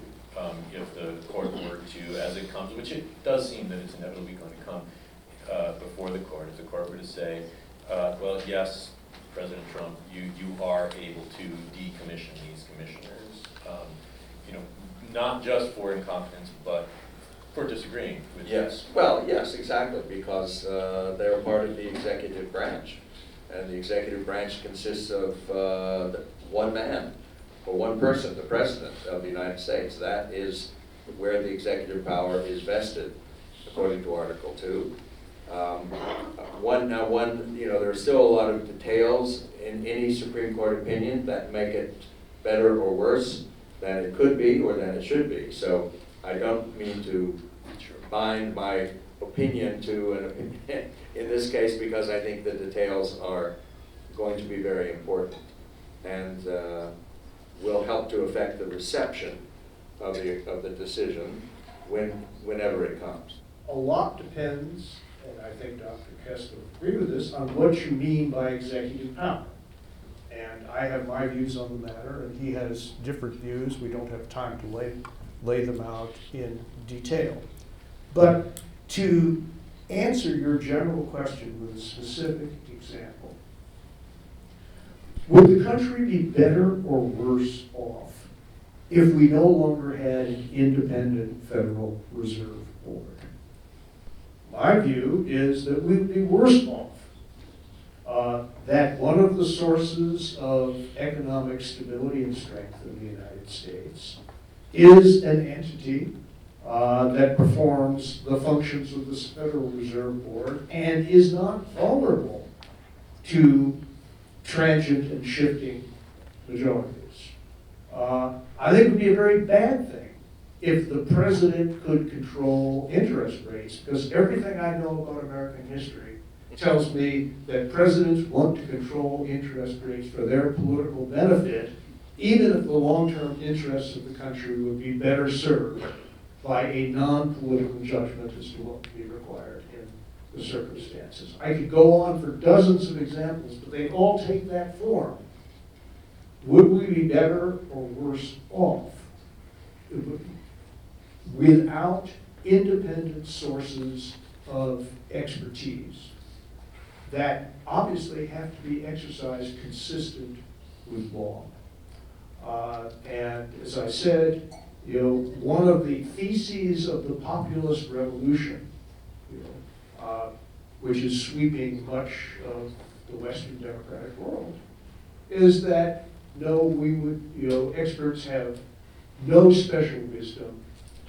if the court were to, as it comes, which it does seem that it's inevitably going to come before the court, if the court were to say, well, yes, President Trump, you are able to decommission these commissioners, not just for incompetence, but for disagreeing with Yes, well, yes, exactly, because they're part of the executive branch. And the executive branch consists of one man, or one person, the President of the United States. That is where the executive power is vested, according to Article 2. There are still a lot of details in any Supreme Court opinion that make it better or worse than it could be or than it should be. So I don't mean to bind my opinion to an opinion in this case, because I think the details are going to be very important and will help to affect the reception of the decision whenever it comes. A lot depends, and I think Dr. Kesler would agree with this, on what you mean by executive power. And I have my views on the matter, and he has different views. We don't have time to lay them out in detail. But to answer your general question with a specific example, would the country be better or worse off if we no longer had an independent Federal Reserve Board? My view is that we would be worse off. That one of the sources of economic stability and strength in the United States is an entity that performs the functions of the Federal Reserve Board and is not vulnerable to transient and shifting majorities. I think it would be a very bad thing if the president could control interest rates, because everything I know about American history tells me that presidents want to control interest rates for their political benefit, even if the long-term interests of the country would be better served by a non-political judgment as to what would be required in the circumstances. I could go on for dozens of examples, but they all take that form. Would we be better or worse off without independent sources of expertise that obviously have to be exercised consistent with law? And as I said, one of the theses of the populist revolution, which is sweeping much of the Western democratic world, is that experts have no special wisdom.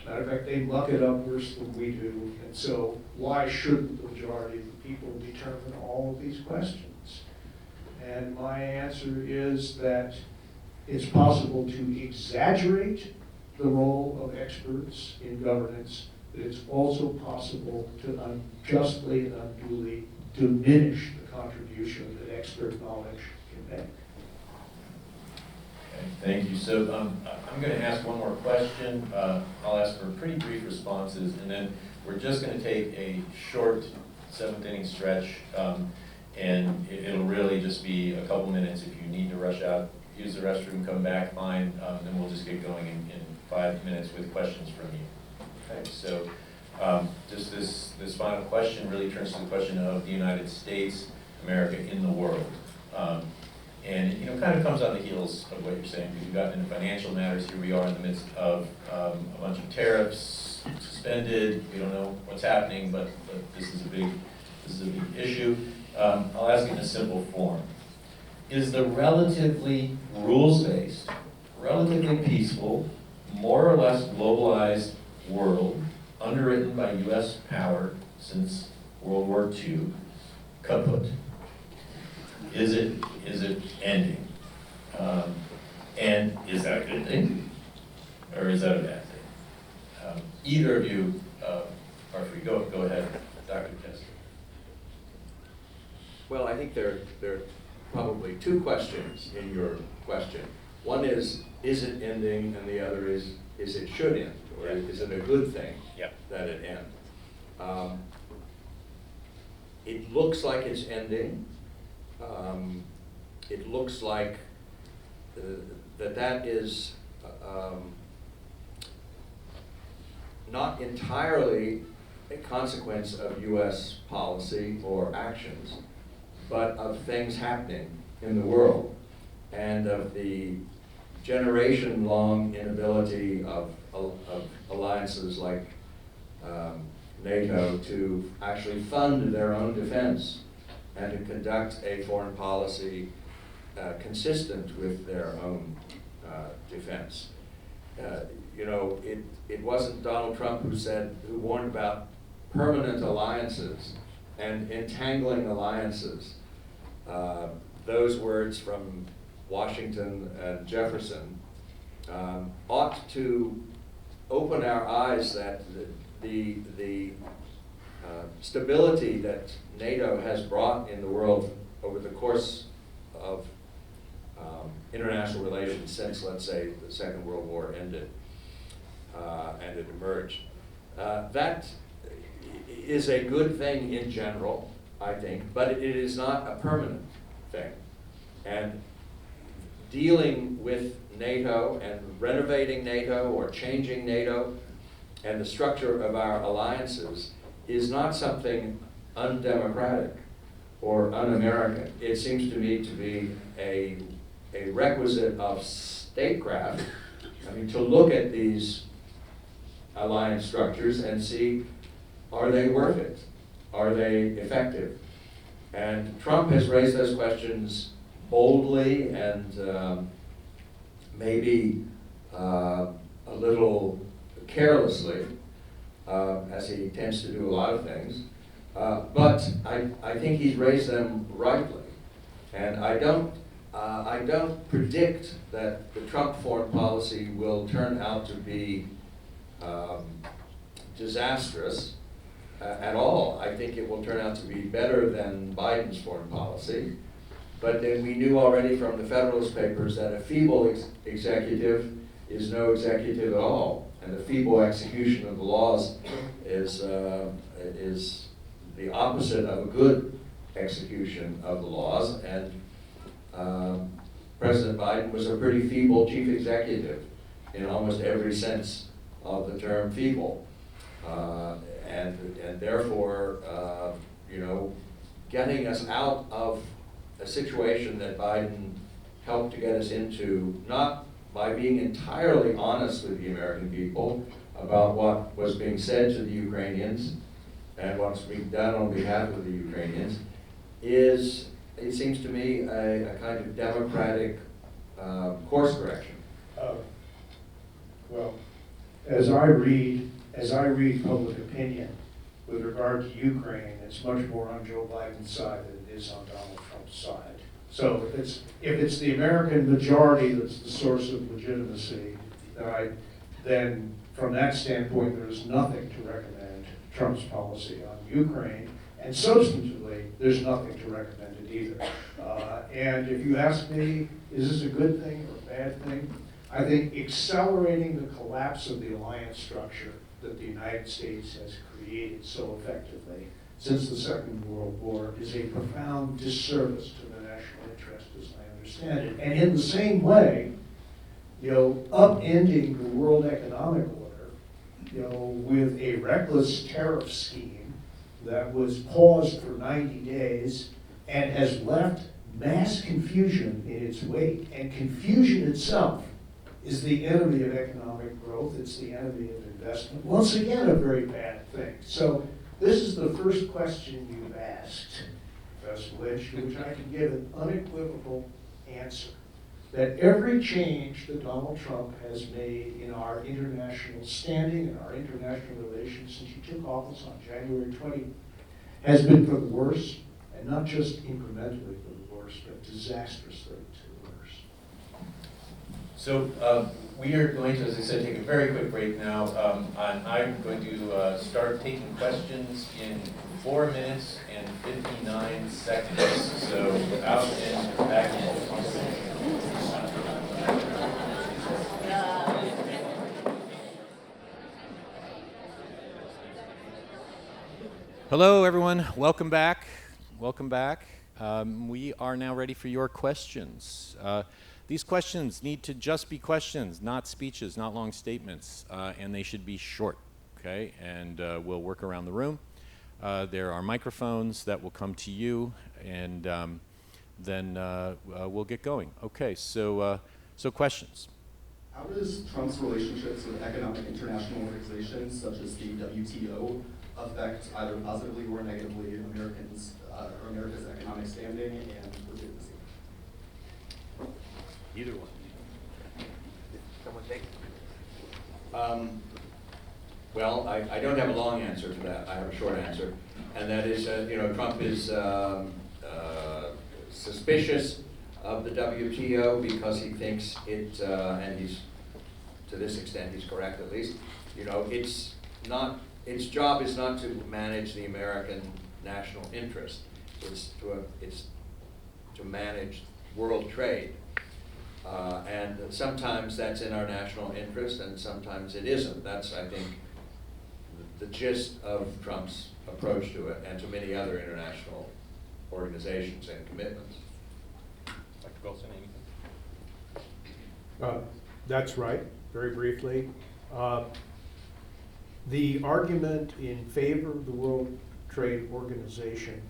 Matter of fact, they muck it up worse than we do, and so why shouldn't the majority of the people determine all of these questions? And my answer is that it's possible to exaggerate the role of experts in governance, but it's also possible to unjustly and unduly diminish the contribution that expert knowledge can make. Okay, thank you. So I'm going to ask one more question. I'll ask for pretty brief responses, and then we're just going to take a short seventh inning stretch, and it'll really just be a couple minutes. If you need to rush out, use the restroom, come back, fine. Then we'll just get going in 5 minutes with questions from you. Okay, so just this final question really turns to the question of the United States, America in the world. And it kind of comes on the heels of what you're saying. We've gotten into financial matters. Here we are in the midst of a bunch of tariffs suspended. We don't know what's happening, but this is a big issue. I'll ask it in a simple form. Is the relatively rules-based, relatively peaceful, more or less globalized world underwritten by U.S. power since World War II kaput? Is it ending? And is that a good thing, or is that a bad thing? Either of you are free. Go ahead, Dr. Kesler. Well, I think there are probably two questions in your question. One is it ending, and the other is it should end, or is it a good thing that it end? It looks like it's ending. It looks like that is not entirely a consequence of U.S. policy or actions, but of things happening in the world and of the generation-long inability of alliances like NATO to actually fund their own defense and to conduct a foreign policy consistent with their own defense. You know, it wasn't Donald Trump who warned about permanent alliances and entangling alliances. Those words from Washington and Jefferson ought to open our eyes that the stability that NATO has brought in the world over the course of international relations since, let's say, the Second World War ended and it emerged. That is a good thing in general, I think, but it is not a permanent thing. And dealing with NATO and renovating NATO or changing NATO and the structure of our alliances is not something undemocratic or un-American. It seems to me to be a requisite of statecraft. I mean, to look at these alliance structures and see, are they worth it? Are they effective? And Trump has raised those questions boldly and maybe a little carelessly, as he tends to do a lot of things. But I think he's raised them rightly. And I don't predict that the Trump foreign policy will turn out to be disastrous at all. I think it will turn out to be better than Biden's foreign policy. But then we knew already from the Federalist Papers that a feeble executive is no executive at all. And the feeble execution of the laws is the opposite of a good execution of the laws. And President Biden was a pretty feeble chief executive in almost every sense of the term feeble. And therefore, you know, getting us out of a situation that Biden helped to get us into, not by being entirely honest with the American people about what was being said to the Ukrainians and what's being done on behalf of the Ukrainians, is, it seems to me, a kind of democratic course correction. Well, as I read public opinion with regard to Ukraine, it's much more on Joe Biden's side than it is on Donald Trump's side. So if it's the American majority that's the source of legitimacy, then from that standpoint, there's nothing to recommend Trump's policy on Ukraine, and substantively, there's nothing to recommend it either. And if you ask me, is this a good thing or a bad thing? I think accelerating the collapse of the alliance structure that the United States has created so effectively since the Second World War is a profound disservice to the national interest, as I understand it. And in the same way, you know, upending the world economic order, you know, with a reckless tariff scheme that was paused for 90 days and has left mass confusion in its wake. And confusion itself is the enemy of economic growth. It's the enemy of investment. Once again, a very bad thing. So this is the first question you've asked, Professor Lynch, to which I can give an unequivocal answer. That every change that Donald Trump has made in our international standing and our international relations since he took office on January 20 has been for the worse, and not just incrementally for the worse, but disastrously to the worse. So we are going to, as I said, take a very quick break now. And I'm going to start taking questions in 4 minutes and 59 seconds. So out and back in. Hello, everyone. Welcome back. Welcome back. We are now ready for your questions. These questions need to just be questions, not speeches, not long statements, and they should be short, okay? And we'll work around the room. There are microphones that will come to you, and then we'll get going. Okay, so questions. How does Trump's relationships with economic international organizations such as the WTO affect either positively or negatively Americans or America's economic standing and legitimacy? Either one. Someone take well, I don't have a long answer to that. I have a short answer, and that is, Trump is suspicious of the WTO because he thinks it, and he's, to this extent, he's correct at least. It's not. Its job is not to manage the American national interest. It's to manage world trade. And sometimes that's in our national interest and sometimes it isn't. That's, I think, the gist of Trump's approach to it and to many other international organizations and commitments. Dr. Galston, anything? That's right, very briefly. The argument in favor of the World Trade Organization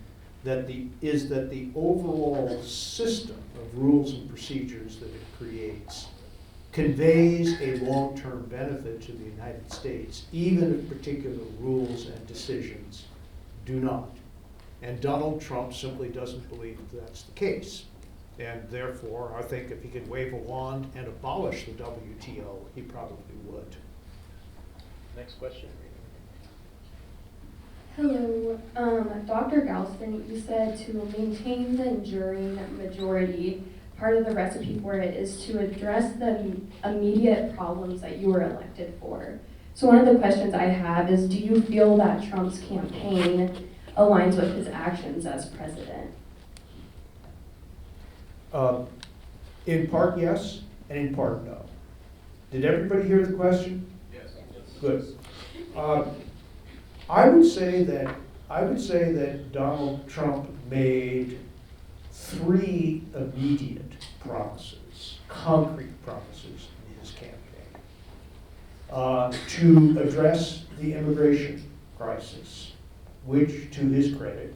is that the overall system of rules and procedures that it creates conveys a long-term benefit to the United States, even if particular rules and decisions do not. And Donald Trump simply doesn't believe that that's the case. And therefore, I think if he could wave a wand and abolish the WTO, he probably would. Next question. Hello, Dr. Galston, you said to maintain the enduring majority, part of the recipe for it is to address the immediate problems that you were elected for. So one of the questions I have is, do you feel that Trump's campaign aligns with his actions as president? In part, yes, and in part, no. Did everybody hear the question? Yes. Good. I would say that Donald Trump made 3 immediate promises, concrete promises in his campaign, to address the immigration crisis, which, to his credit,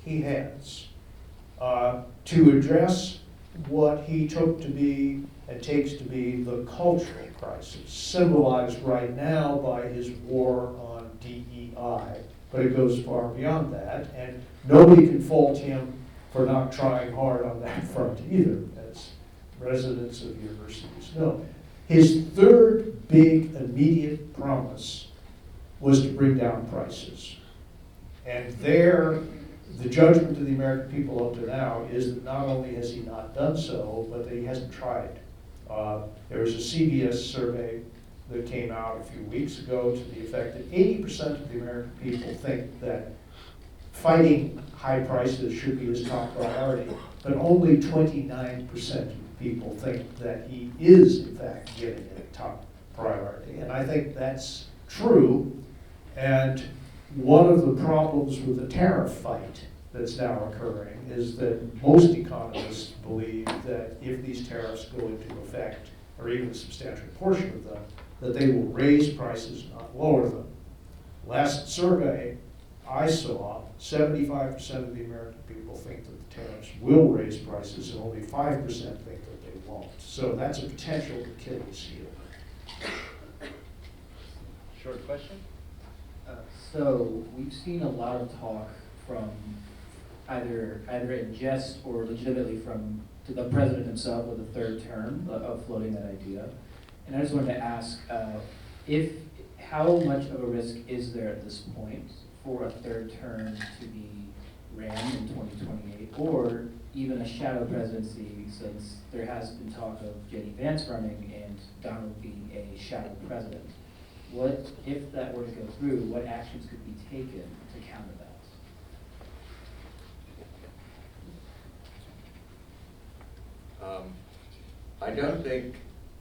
he has, to address what he took to be and takes to be the cultural crisis, symbolized right now by his war on DEI, but it goes far beyond that, and nobody can fault him for not trying hard on that front either, as residents of universities know. His third big immediate promise was to bring down prices. And there, the judgment of the American people up to now is that not only has he not done so, but that he hasn't tried. There was a CBS survey that came out a few weeks ago to the effect that 80% of the American people think that fighting high prices should be his top priority, but only 29% of people think that he is, in fact, giving it top priority. And I think that's true. And one of the problems with the tariff fight that's now occurring is that most economists believe that if these tariffs go into effect, or even a substantial portion of them, that they will raise prices, not lower them. Last survey I saw, 75% of the American people think that the tariffs will raise prices, and only 5% think that they won't. So that's a potential Achilles heel. Short question? So we've seen a lot of talk from either in jest or legitimately from to the president himself with a third term of floating that idea. And I just wanted to ask how much of a risk is there at this point for a third term to be ran in 2028, or even a shadow presidency, since there has been talk of J.D. Vance running and Donald being a shadow president. What, if that were to go through, what actions could be taken to counter that? I don't think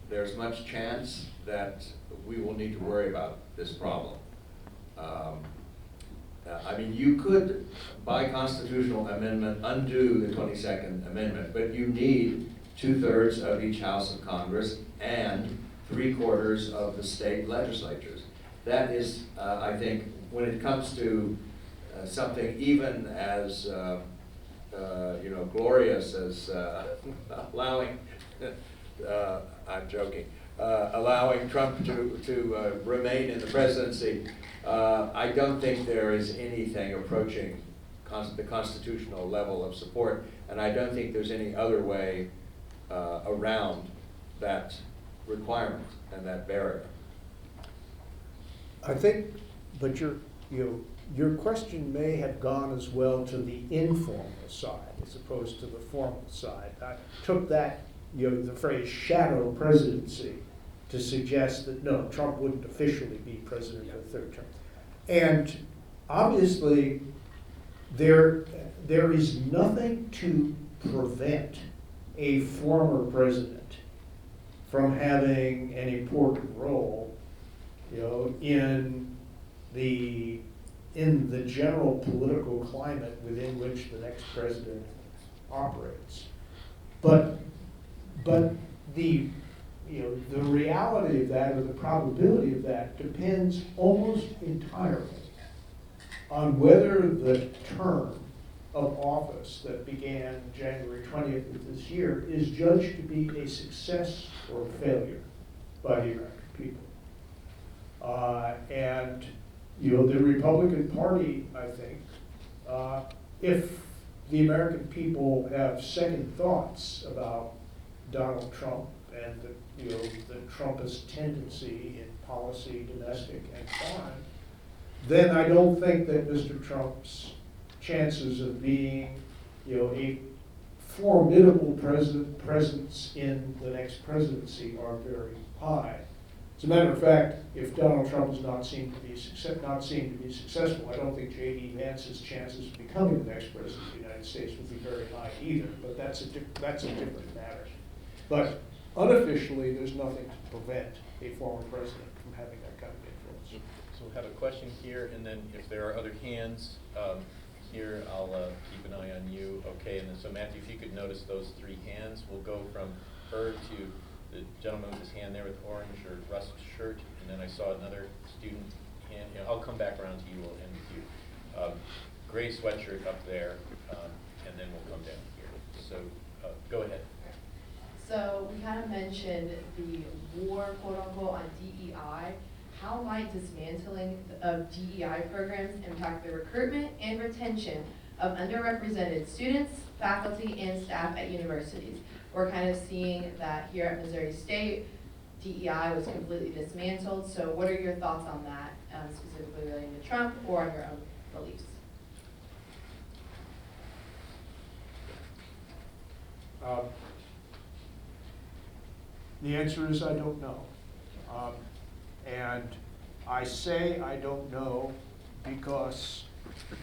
there's much chance that we will need to worry about this problem. I mean, you could, by constitutional amendment, undo the 22nd Amendment, but you need 2/3 of each House of Congress and 3/4 of the state legislatures. That is, I think, when it comes to something even as glorious as allowing, I'm joking, allowing Trump to remain in the presidency, I don't think there is anything approaching the constitutional level of support, and I don't think there's any other way around that requirement and that barrier. I think, but your question may have gone as well to the informal side as opposed to the formal side. I took that, the phrase shadow presidency to suggest that no, Trump wouldn't officially be president for the third term. And obviously, there is nothing to prevent a former president from having an important role, in the general political climate within which the next president operates. But the reality of that, or the probability of that, depends almost entirely on whether the term of office that began January 20th of this year is judged to be a success or a failure by the American people. And the Republican Party, I think, if the American people have second thoughts about Donald Trump and the Trumpist tendency in policy, domestic and foreign, then I don't think that Mr. Trump's chances of being, a formidable presence in the next presidency are very high. As a matter of fact, if Donald Trump is not seen to be successful, I don't think J.D. Vance's chances of becoming the next president of the United States would be very high either. But that's a different matter. But unofficially, there's nothing to prevent a former president from having that kind of influence. So we'll have a question here, and then if there are other hands here, I'll keep an eye on you. Okay, and then so Matthew, if you could notice those three hands, we'll go from her to the gentleman with his hand there with orange or rust shirt, and then I saw another student hand. I'll come back around to you. We'll end with you. Gray sweatshirt up there, and then we'll come down here. So go ahead. So we kind of mentioned the war, quote unquote, on DEI. How might dismantling of DEI programs impact the recruitment and retention of underrepresented students, faculty, and staff at universities? We're kind of seeing that here at Missouri State, DEI was completely dismantled. So what are your thoughts on that, specifically relating to Trump or on your own beliefs? The answer is I don't know. And I say I don't know because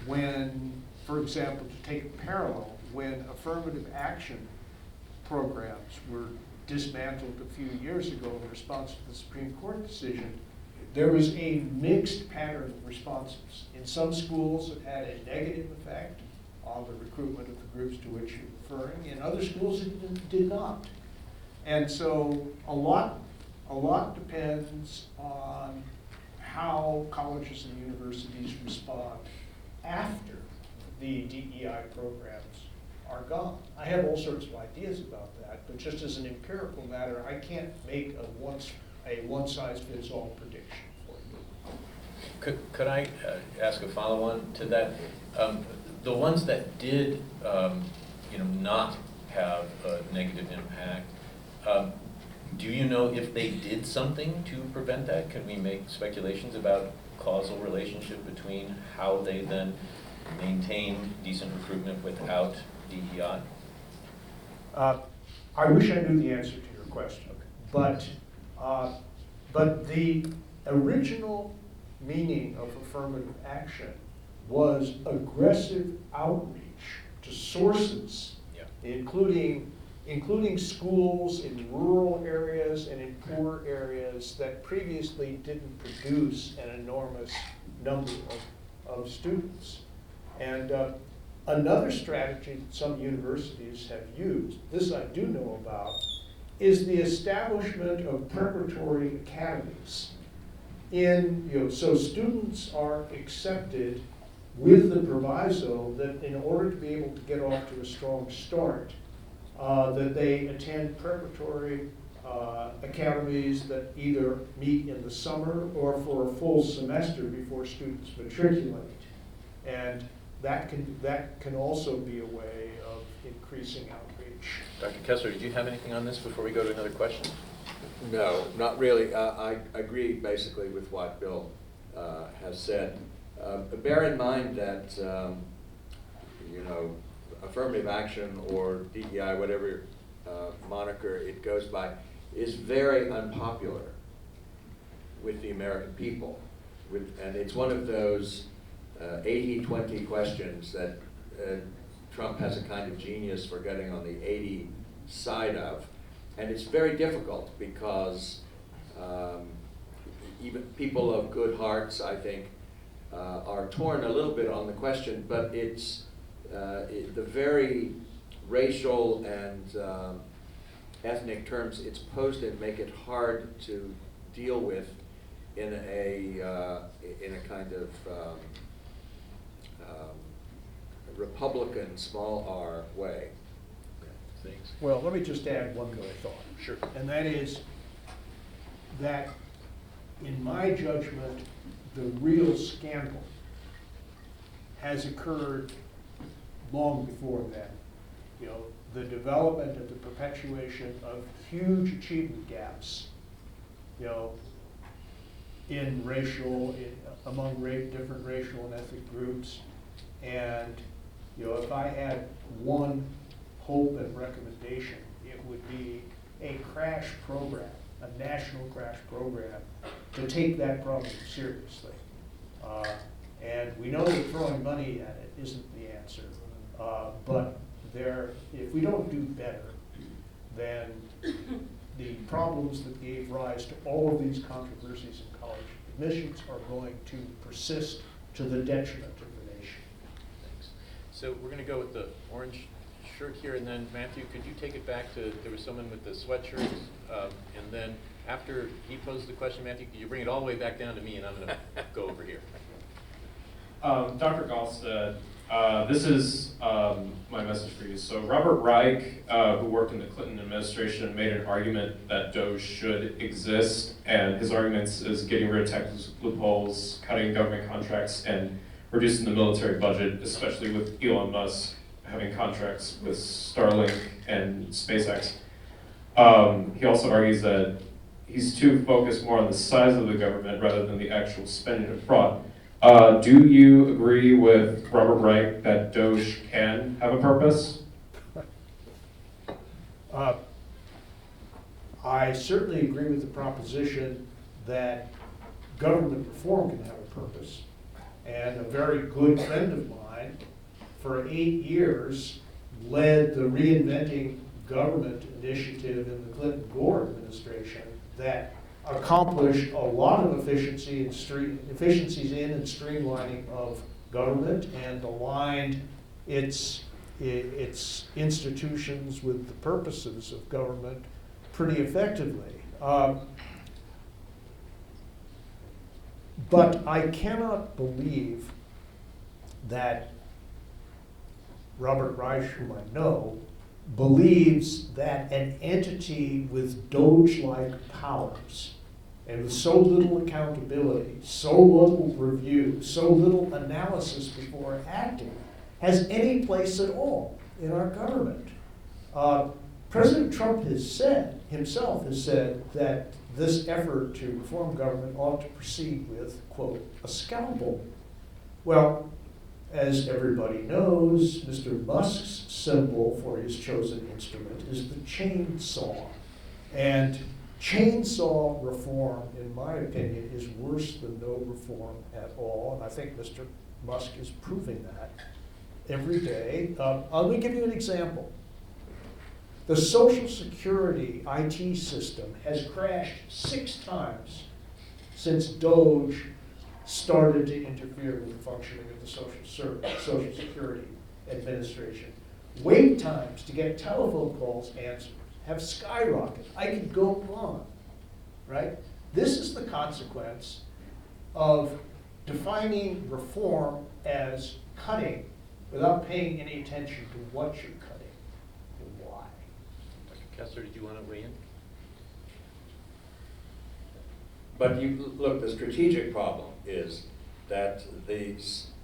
when, for example, to take a parallel, when affirmative action programs were dismantled a few years ago in response to the Supreme Court decision, there was a mixed pattern of responses. In some schools, it had a negative effect on the recruitment of the groups to which you're referring. In other schools, it did not. And so a lot depends on how colleges and universities respond after the DEI programs are gone. I have all sorts of ideas about that, but just as an empirical matter, I can't make a one-size-fits-all prediction for you. Could I ask a follow-on to that? The ones that did, not have a negative impact, do you know if they did something to prevent that? Can we make speculations about causal relationship between how they then maintain decent recruitment without DEI? I wish I knew the answer to your question, but the original meaning of affirmative action was aggressive outreach to sources, including schools in rural areas and in poor areas that previously didn't produce an enormous number of students. And another strategy that some universities have used, this I do know about, is the establishment of preparatory academies. So students are accepted with the proviso that in order to be able to get off to a strong start, that they attend preparatory academies that either meet in the summer or for a full semester before students matriculate. And that can also be a way of increasing outreach. Dr. Kesler, did you have anything on this before we go to another question? No, not really. I agree basically with what Bill has said. Bear in mind that, you know, affirmative action or DEI, whatever moniker it goes by, is very unpopular with the American people. And it's one of those 80-20 questions that Trump has a kind of genius for getting on the 80 side of. And it's very difficult because even people of good hearts, I think, are torn a little bit on the question, but it's the very racial and ethnic terms it's posed in make it hard to deal with in a kind of Republican small r way. Thanks. Well, let me just add one more thought. Sure. And that is that, in my judgment, the real scandal has occurred long before that. You know, the development and the perpetuation of huge achievement gaps, you know, among different racial and ethnic groups. And, you know, if I had one hope and recommendation, it would be a crash program, a national crash program, to take that problem seriously. And we know that throwing money at it isn't the answer, but if we don't do better, then the problems that gave rise to all of these controversies in college admissions are going to persist to the detriment of the nation. Thanks. So we're going to go with the orange shirt here, and then Matthew, could you take it back to, there was someone with the sweatshirt, and then after he poses the question, Matthew, could you bring it all the way back down to me, and I'm going to go over here. Dr. Galston, this is my message for you. So Robert Reich, who worked in the Clinton administration, made an argument that DOGE should exist, and his arguments is getting rid of tax loopholes, cutting government contracts, and reducing the military budget, especially with Elon Musk having contracts with Starlink and SpaceX. He also argues that he's too focused more on the size of the government rather than the actual spending abroad. Do you agree with Robert Reich that DOGE can have a purpose? I certainly agree with the proposition that government reform can have a purpose. And a very good friend of mine, for 8 years, led the Reinventing Government initiative in the Clinton-Gore administration that accomplished a lot of efficiencies in and streamlining of government and aligned its institutions with the purposes of government pretty effectively. But I cannot believe that Robert Reich, whom I know, believes that an entity with DOGE-like powers and with so little accountability, so little review, so little analysis before acting, has any place at all in our government. President Trump himself has said that this effort to reform government ought to proceed with, quote, a scalpel. Well, as everybody knows, Mr. Musk's symbol for his chosen instrument is the chainsaw. And chainsaw reform, in my opinion, is worse than no reform at all. And I think Mr. Musk is proving that every day. Let me give you an example. The Social Security IT system has crashed 6 times since DOGE started to interfere with the functioning of the Social Security Administration. Wait times to get telephone calls answered have skyrocketed. I could go on, right? This is the consequence of defining reform as cutting without paying any attention to what you're cutting and why. Dr. Kesler, did you want to weigh in? But look, the strategic problem is that the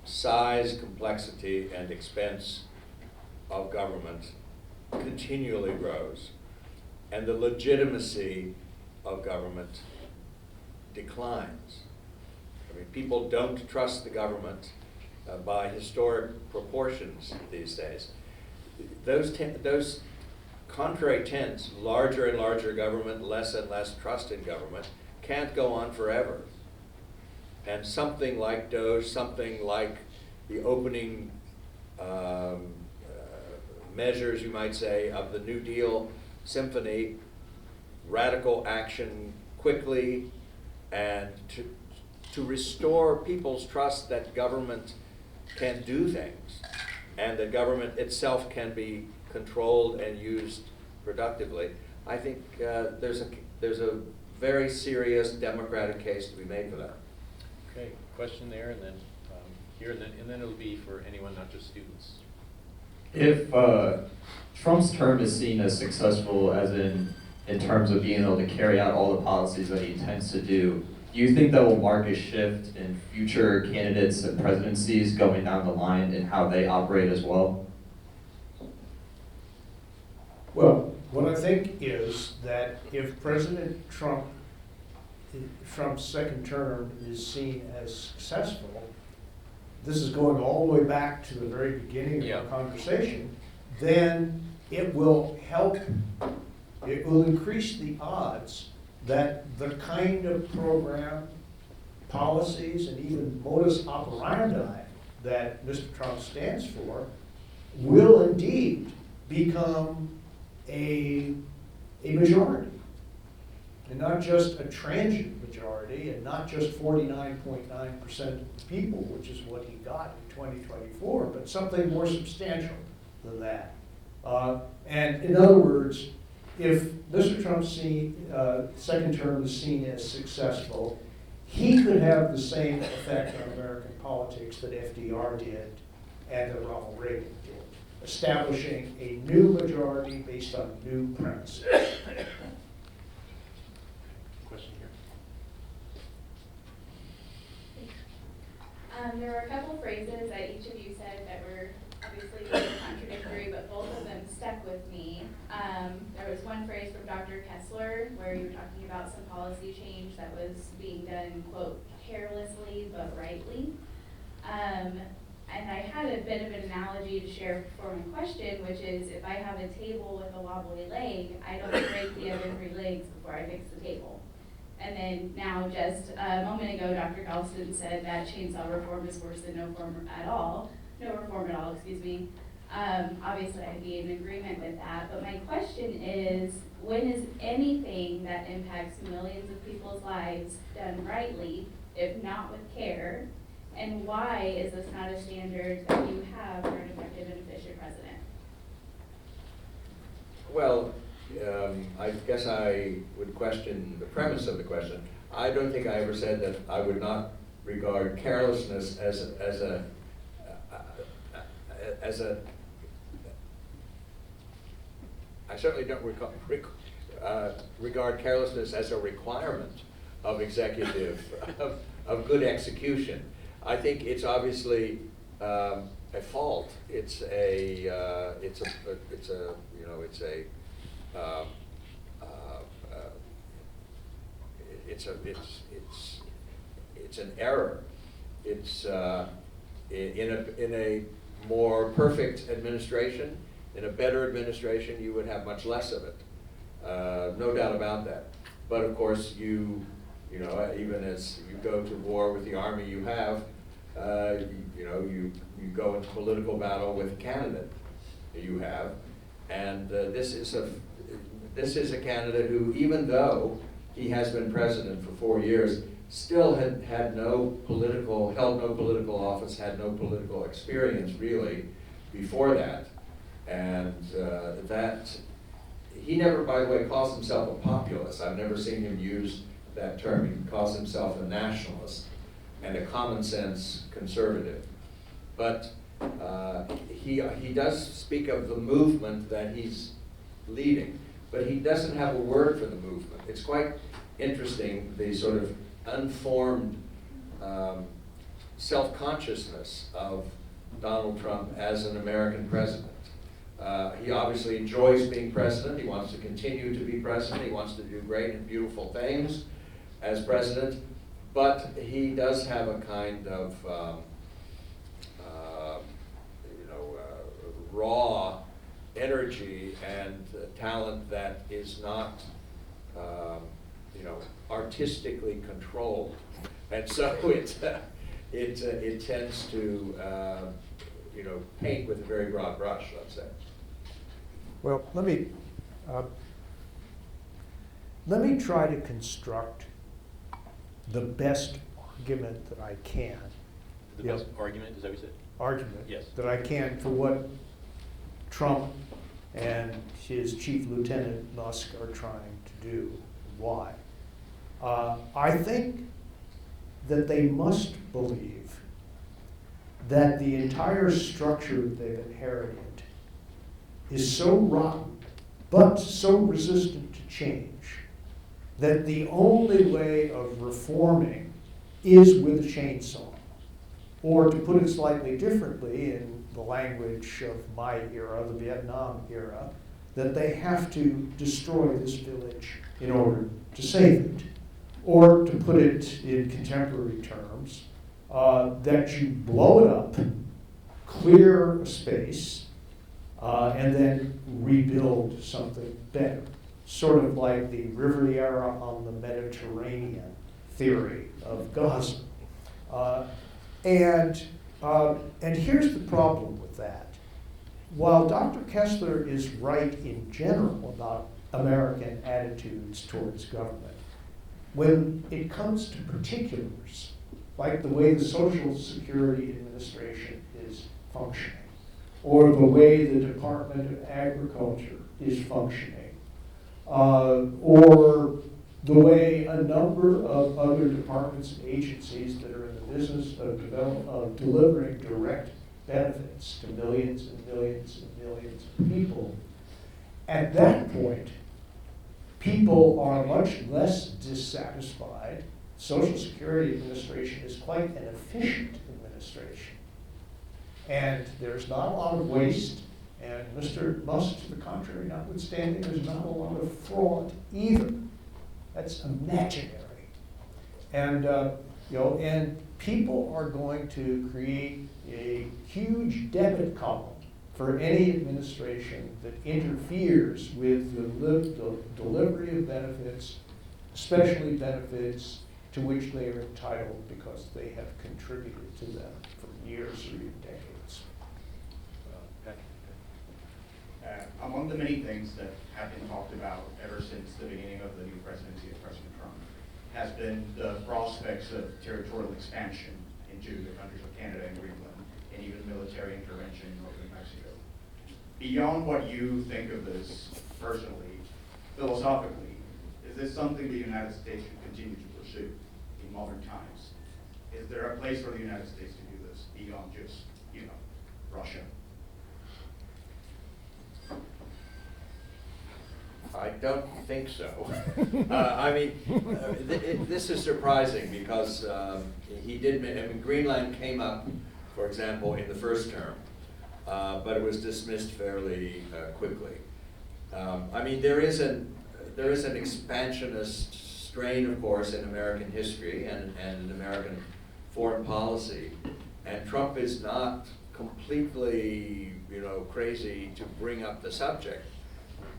size, complexity, and expense of government continually grows, and the legitimacy of government declines. I mean, people don't trust the government by historic proportions these days. Those contrary trends, larger and larger government, less and less trust in government, can't go on forever. And something like DOGE, something like the opening measures, you might say, of the New Deal symphony, radical action quickly, and to restore people's trust that government can do things, and that government itself can be controlled and used productively. I think there's a very serious democratic case to be made for that. Okay, question there, and then here, and then it'll be for anyone, not just students. If Trump's term is seen as successful, as in terms of being able to carry out all the policies that he intends to do you think that will mark a shift in future candidates and presidencies going down the line in how they operate as well? Well, what I think is that if President Trump's second term is seen as successful, this is going all the way back to the very beginning of our conversation, then it will help, it will increase the odds that the kind of program, policies, and even modus operandi that Mr. Trump stands for will indeed become a majority. And not just a transient majority, and not just 49.9% of the people, which is what he got in 2024, but something more substantial than that. And in other words, if Mr. Trump's second term is seen as successful, he could have the same effect on American politics that FDR did and that Ronald Reagan did, establishing a new majority based on new premises. Question here. There were a couple phrases that each of you said that were obviously very contradictory, but both of them stuck with me. There was one phrase from Dr. Kesler where you were talking about some policy change that was being done, quote, carelessly but rightly. And I had a bit of an analogy to share for my question, which is if I have a table with a wobbly leg, I don't break the other 3 legs before I fix the table. And then now, just a moment ago, Dr. Galston said that chainsaw reform is worse than no reform at all, excuse me. Obviously, I'd be in agreement with that, but my question is, when is anything that impacts millions of people's lives done rightly, if not with care, and why is this not a standard that you have for an effective and efficient president? Well, I guess I would question the premise of the question. I don't think I ever said that I would not regard carelessness as a I certainly don't regard carelessness as a requirement of executive, of good execution. I think it's obviously a fault. It's an error. It's in a more perfect administration, in a better administration, you would have much less of it. No doubt about that. But of course, you know, even as you go to war with the army you have, you go into political battle with the candidate you have, and this is a candidate who, even though he has been president for 4 years, still held no political office, had no political experience really before that, and that he never, by the way, calls himself a populist. I've never seen him use that term. He calls himself a nationalist and a common sense conservative. But he does speak of the movement that he's leading, but he doesn't have a word for the movement. It's quite interesting, the sort of unformed self-consciousness of Donald Trump as an American president. He obviously enjoys being president. He wants to continue to be president. He wants to do great and beautiful things as president. But he does have a kind of raw energy and talent that is not artistically controlled, and so it tends to paint with a very broad brush, let's say. Well, let me try to construct the best argument that I can. The best argument, is that what you said? Argument. Yes. That I can for what Trump and his chief lieutenant Musk are trying to do. Why? I think that they must believe that the entire structure they've inherited is so rotten, but so resistant to change, that the only way of reforming is with a chainsaw. Or to put it slightly differently, in the language of my era, the Vietnam era, that they have to destroy this village in order to save it. Or to put it in contemporary terms, that you blow it up, clear a space, and then rebuild something better. Sort of like the Riviera on the Mediterranean theory of Gaza. And here's the problem with that. While Dr. Kesler is right in general about American attitudes towards government, when it comes to particulars, like the way the Social Security Administration is functioning, or the way the Department of Agriculture is functioning, or the way a number of other departments and agencies that are in the business of delivering direct benefits to millions and millions and millions of people, at that point, people are much less dissatisfied. Social Security Administration is quite an efficient administration. And there's not a lot of waste, and Mr. Musk, to the contrary notwithstanding, there's not a lot of fraud either. That's imaginary. And and people are going to create a huge debit column for any administration that interferes with the delivery of benefits, especially benefits to which they are entitled because they have contributed to them for years or even decades. Among the many things that have been talked about ever since the beginning of the new presidency of President Trump has been the prospects of territorial expansion into the countries of Canada and Greenland, and even military intervention in northern Mexico. Beyond what you think of this personally, philosophically, is this something the United States should continue to pursue in modern times? Is there a place for the United States to do this beyond just, Russia? I don't think so. This is surprising because he did, Greenland came up, for example, in the first term, but it was dismissed fairly quickly. There is an expansionist strain, of course, in American history and in American foreign policy, and Trump is not completely, crazy to bring up the subject.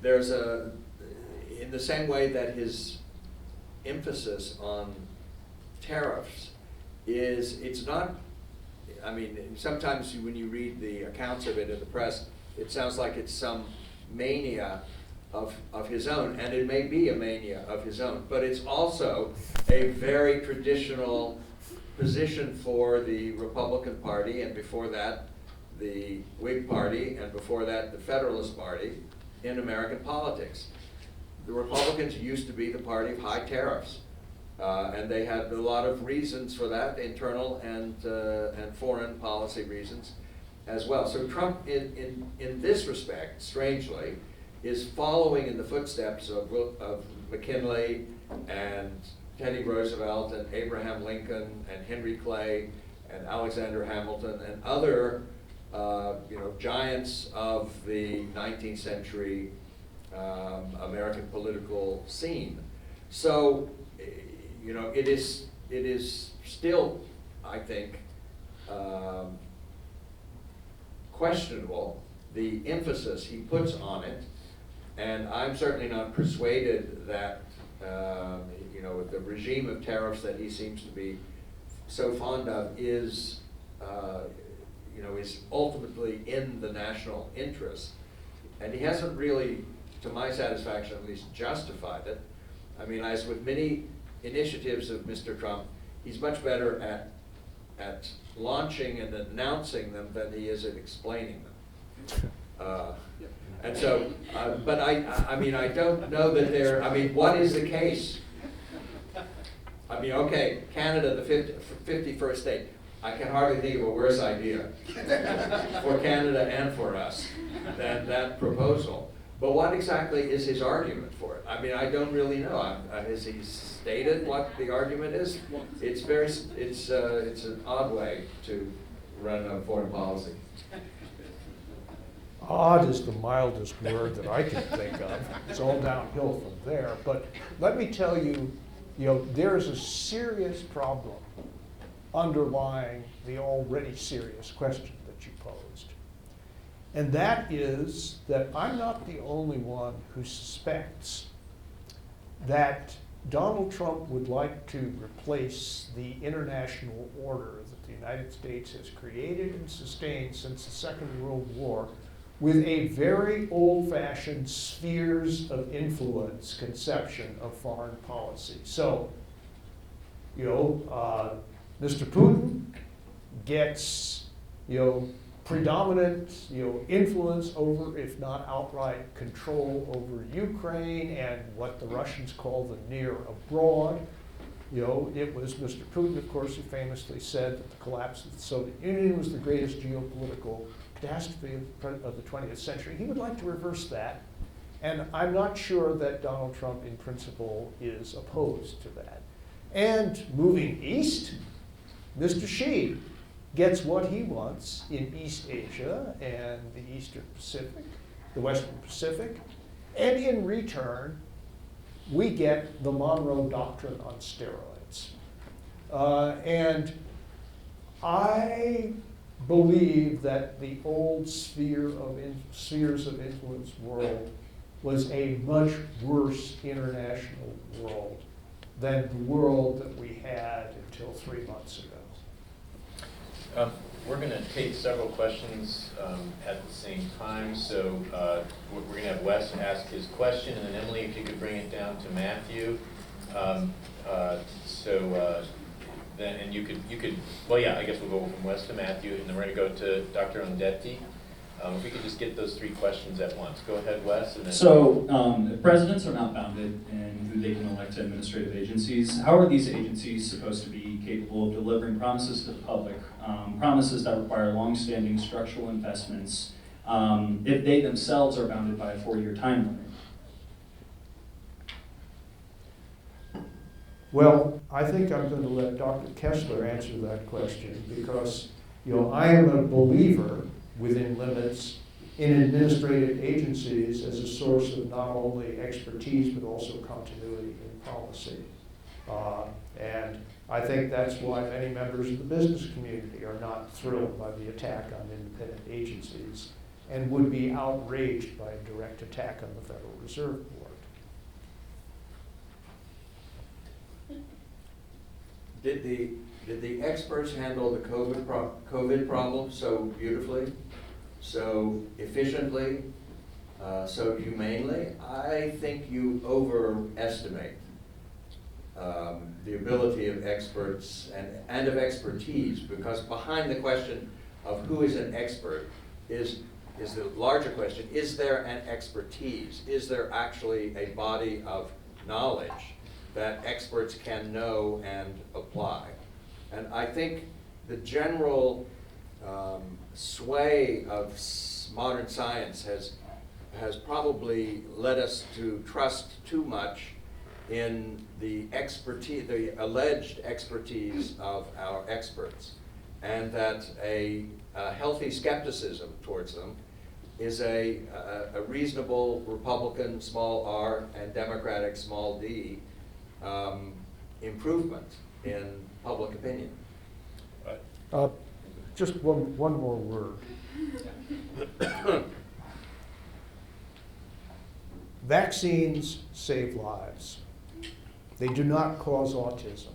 There's in the same way that his emphasis on tariffs it's not, sometimes when you read the accounts of it in the press, it sounds like it's some mania of his own, and it may be a mania of his own, but it's also a very traditional position for the Republican Party, and before that, the Whig Party, and before that, the Federalist Party in American politics. The Republicans used to be the party of high tariffs, and they had a lot of reasons for that, internal and foreign policy reasons as well. So Trump, in this respect, strangely, is following in the footsteps of McKinley and Teddy Roosevelt and Abraham Lincoln and Henry Clay and Alexander Hamilton and other giants of the 19th century American political scene. So, it is still, I think, questionable the emphasis he puts on it, and I'm certainly not persuaded that the regime of tariffs that he seems to be so fond of is ultimately in the national interest, and he hasn't really, to my satisfaction at least, justified it. I mean, as with many initiatives of Mr. Trump, he's much better at launching and announcing them than he is at explaining them. And so, but I mean, I don't know that what is the case? I mean, okay, Canada, the 51st state. I can hardly think of a worse idea for Canada and for us than that proposal. But what exactly is his argument for it? I mean, I don't really know. Has he stated what the argument is? It's an odd way to run a foreign policy. Odd is the mildest word that I can think of. It's all downhill from there. But let me tell you, there's a serious problem underlying the already serious question that you posed. And that is that I'm not the only one who suspects that Donald Trump would like to replace the international order that the United States has created and sustained since the Second World War with a very old-fashioned spheres of influence conception of foreign policy. So, Mr. Putin gets, predominant, influence over, if not outright control over Ukraine and what the Russians call the near abroad. It was Mr. Putin, of course, who famously said that the collapse of the Soviet Union was the greatest geopolitical catastrophe of the 20th century. He would like to reverse that, and I'm not sure that Donald Trump, in principle, is opposed to that. And moving east, Mr. Xi gets what he wants in East Asia and the Eastern Pacific, the Western Pacific, and in return, we get the Monroe Doctrine on steroids. And I believe that the old spheres of influence world was a much worse international world than the world that we had until 3 months ago. We're going to take several questions at the same time, so we're going to have Wes ask his question, and then Emily, if you could bring it down to Matthew. Then, and you could, well, yeah, I guess we'll go from Wes to Matthew, and then we're going to go to Dr. Ondetti. If we could just get those three questions at once. Go ahead, Wes. And then So, presidents are not bounded in who they can elect to administrative agencies. How are these agencies supposed to be capable of delivering promises to the public, promises that require long-standing structural investments, if they themselves are bounded by a 4-year time limit? Well, I think I'm going to let Dr. Kesler answer that question because, I am a believer within limits in administrative agencies as a source of not only expertise but also continuity in policy. And I think that's why many members of the business community are not thrilled by the attack on independent agencies and would be outraged by a direct attack on the Federal Reserve Board. Did the experts handle the COVID problem so beautifully, so efficiently, so humanely? I think you overestimate the ability of experts and of expertise, because behind the question of who is an expert is the larger question: is there an expertise? Is there actually a body of knowledge that experts can know and apply? And I think the general sway of modern science has probably led us to trust too much in the expertise, the alleged expertise of our experts, and that a healthy skepticism towards them is a reasonable Republican small r and Democratic small d improvement in public opinion. Just one more word. Vaccines save lives. They do not cause autism.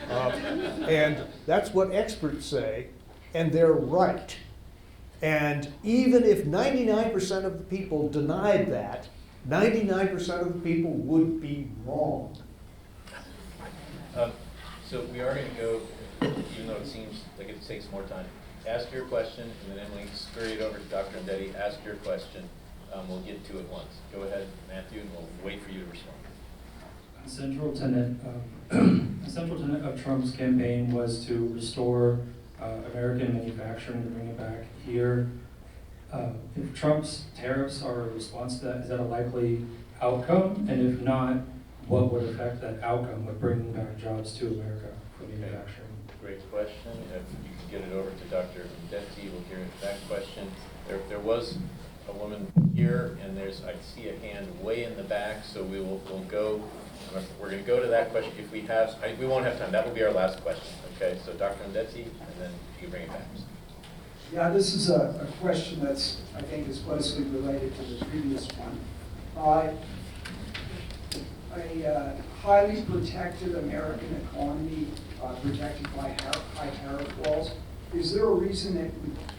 And that's what experts say, and they're right. And even if 99% of the people denied that, 99% of the people would be wrong. So we are going to go, even though it seems like it takes more time. Ask your question, and then Emily, scurry it over to Dr. Andetti. Ask your question. We'll get to it once. Go ahead, Matthew, and we'll wait for you to respond. A central tenet of Trump's campaign was to restore American manufacturing, to bring it back here. If Trump's tariffs are a response to that, is that a likely outcome? And if not, what would affect that outcome with bringing back jobs to America for manufacturing? Great question. If you could get it over to Dr. Andetti, we'll hear that question. There was a woman here, and I see a hand way in the back, so we'll go. We're going to go to that question. If we have, we won't have time. That will be our last question. Okay, so Dr. Andetti, and then you can bring it back. Yeah, this is a question that's, I think, is closely related to the previous one. A highly protected American economy, protected by high tariff walls, is there a reason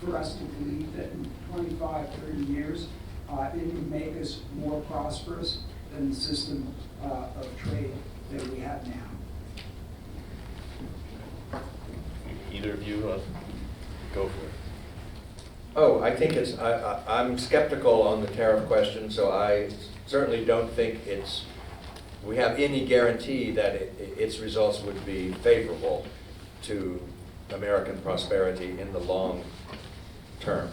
for us to believe that in 25, 30 years, it would make us more prosperous than the system of trade that we have now? Either of you go for it. Oh, I think I'm skeptical on the tariff question, so I certainly don't think we have any guarantee that its results would be favorable to American prosperity in the long term.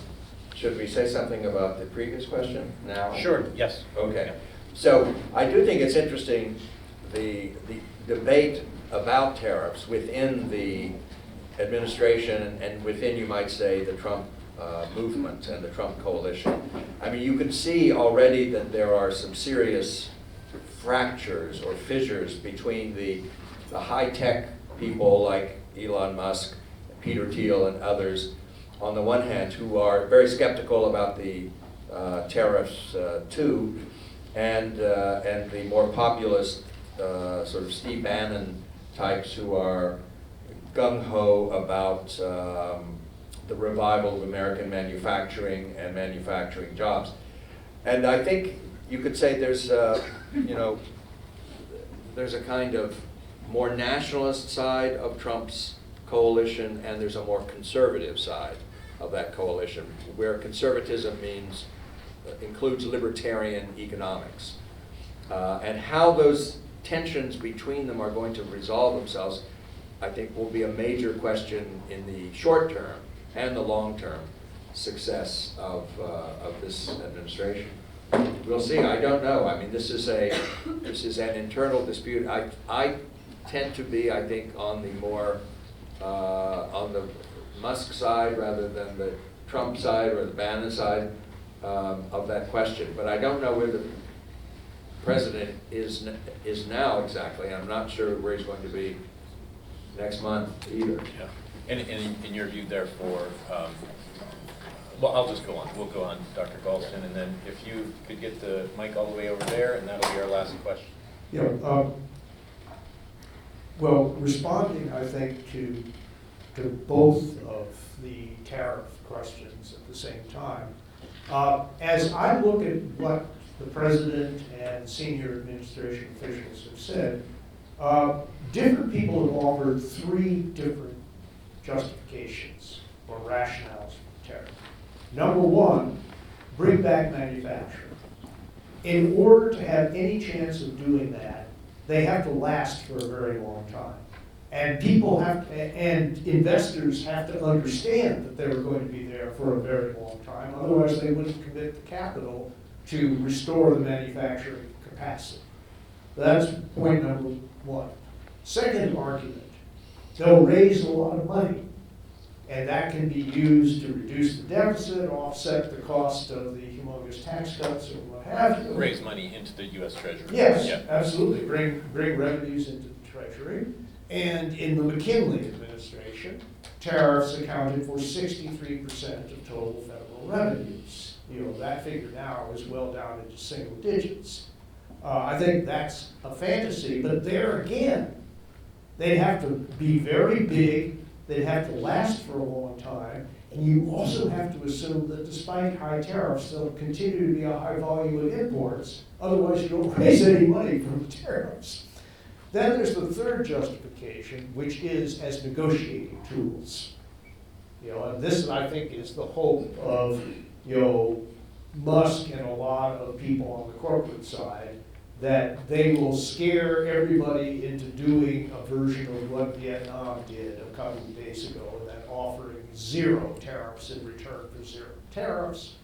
Should we say something about the previous question now? Sure, yes. Okay. So I do think it's interesting, the debate about tariffs within the administration and within, you might say, the Trump movement and the Trump coalition. I mean, you can see already that there are some serious fractures or fissures between the high-tech people like Elon Musk, Peter Thiel, and others, on the one hand, who are very skeptical about the tariffs too, and the more populist sort of Steve Bannon types who are gung-ho about the revival of American manufacturing and manufacturing jobs. And I think you could say there's there's a kind of more nationalist side of Trump's coalition, and there's a more conservative side of that coalition, where conservatism includes libertarian economics. And how those tensions between them are going to resolve themselves, I think, will be a major question in the short term and the long term success of this administration. We'll see. I don't know. I mean, this is an internal dispute. I tend to be, I think, on the more on the Musk side rather than the Trump side or the Bannon side of that question. But I don't know where the president is now exactly. I'm not sure where he's going to be next month either. Yeah. And in your view, therefore, well, I'll just go on. We'll go on, Dr. Galston, and then if you could get the mic all the way over there, and that'll be our last question. Yeah. Well, responding, I think, to both of the tariff questions at the same time, as I look at what the president and senior administration officials have said, different people have offered three different justifications or rationales for tariff. Number one, bring back manufacturing. In order to have any chance of doing that, they have to last for a very long time. And people and investors have to understand that they're going to be there for a very long time. Otherwise, they wouldn't commit the capital to restore the manufacturing capacity. That's point number one. Second argument, they'll raise a lot of money, and that can be used to reduce the deficit, offset the cost of the humongous tax cuts or what have you. Raise money into the US Treasury. Yes, Yeah. absolutely, bring revenues into the Treasury. And in the McKinley administration, tariffs accounted for 63% of total federal revenues. You know, that figure now is well down into single digits. I think that's a fantasy, but there again, they'd have to be very big, they'd have to last for a long time, and you also have to assume that despite high tariffs, there'll continue to be a high volume of imports, otherwise you don't raise any money from the tariffs. Then there's the third justification, which is as negotiating tools. You know, and this, I think, is the hope of, you know, Musk and a lot of people on the corporate side, that they will scare everybody into doing a version of what Vietnam did a couple of days ago, and then offering 0 tariffs in return for 0 tariffs,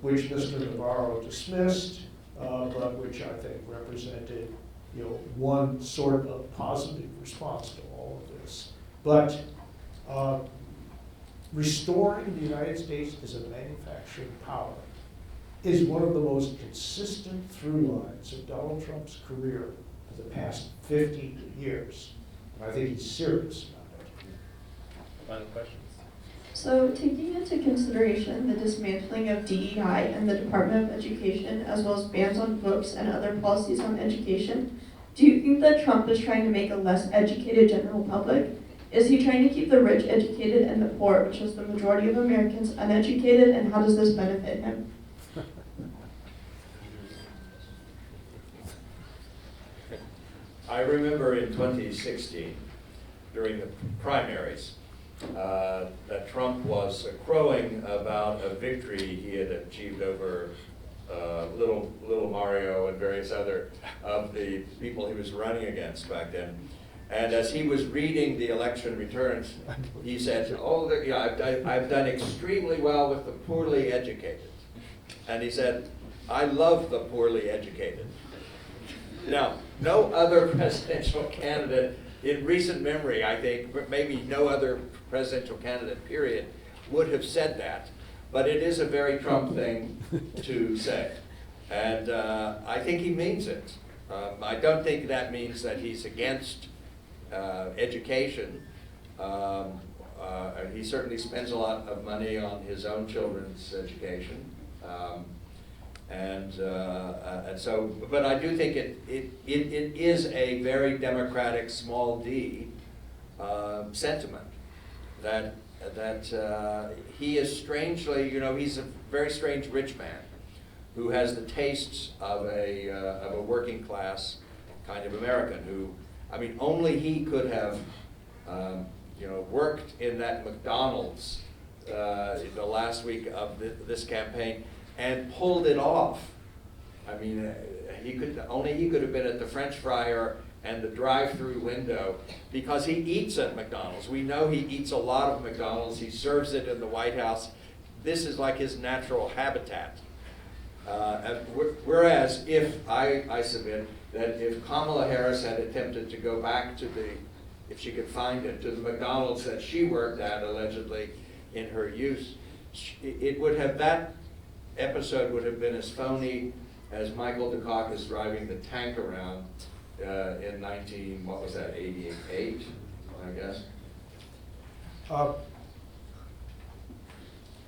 which Mr. Navarro dismissed, but which I think represented, you know, one sort of positive response to all of this. But restoring the United States as a manufacturing power is one of the most consistent through lines of Donald Trump's career for the past 50 years. And I think he's serious about it. Final questions? So, taking into consideration the dismantling of DEI and the Department of Education, as well as bans on books and other policies on education, do you think that Trump is trying to make a less educated general public? Is he trying to keep the rich educated and the poor, which is the majority of Americans, uneducated, and how does this benefit him? I remember in 2016, during the primaries, that Trump was crowing about a victory he had achieved over little Mario and various other of the people he was running against back then. And as he was reading the election returns, he said, "Oh, yeah, I've done extremely well with the poorly educated." And he said, "I love the poorly educated." Now, no other presidential candidate in recent memory, I think, maybe no other presidential candidate, period, would have said that. But it is a very Trump thing to say. And I think he means it. I don't think that means that he's against education. He certainly spends a lot of money on his own children's education. And so, but I do think it is a very democratic small d sentiment that he is strangely, you know, he's a very strange rich man who has the tastes of a working class kind of American who, I mean, only he could have, you know, worked in that McDonald's the last week of this campaign and pulled it off. I mean, only he could have been at the French fryer and the drive-through window, because he eats at McDonald's. We know he eats a lot of McDonald's. He serves it in the White House. This is like his natural habitat. Whereas if I submit that if Kamala Harris had attempted to go back to if she could find it, to the McDonald's that she worked at allegedly in her youth, that episode would have been as phony as Michael Dukakis driving the tank around in 88, I guess.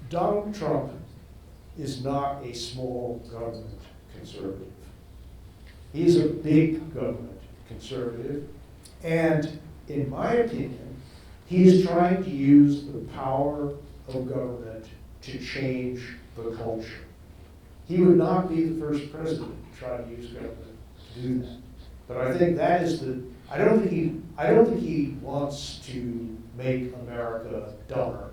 Donald Trump is not a small government conservative. He's a big government conservative, and in my opinion, he's trying to use the power of government to change the culture. He would not be the first president to try to use government to do that. But I think that is I don't think he wants to make America dumber.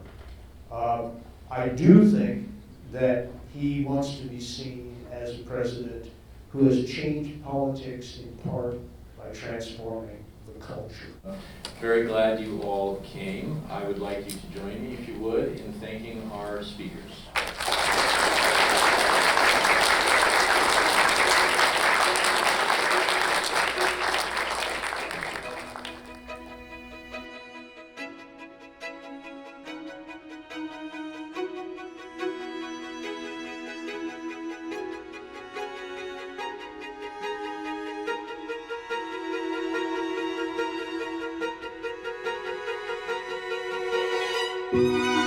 I do think that he wants to be seen as a president who has changed politics in part by transforming the culture. Very glad you all came. I would like you to join me, if you would, in thanking our speakers. you.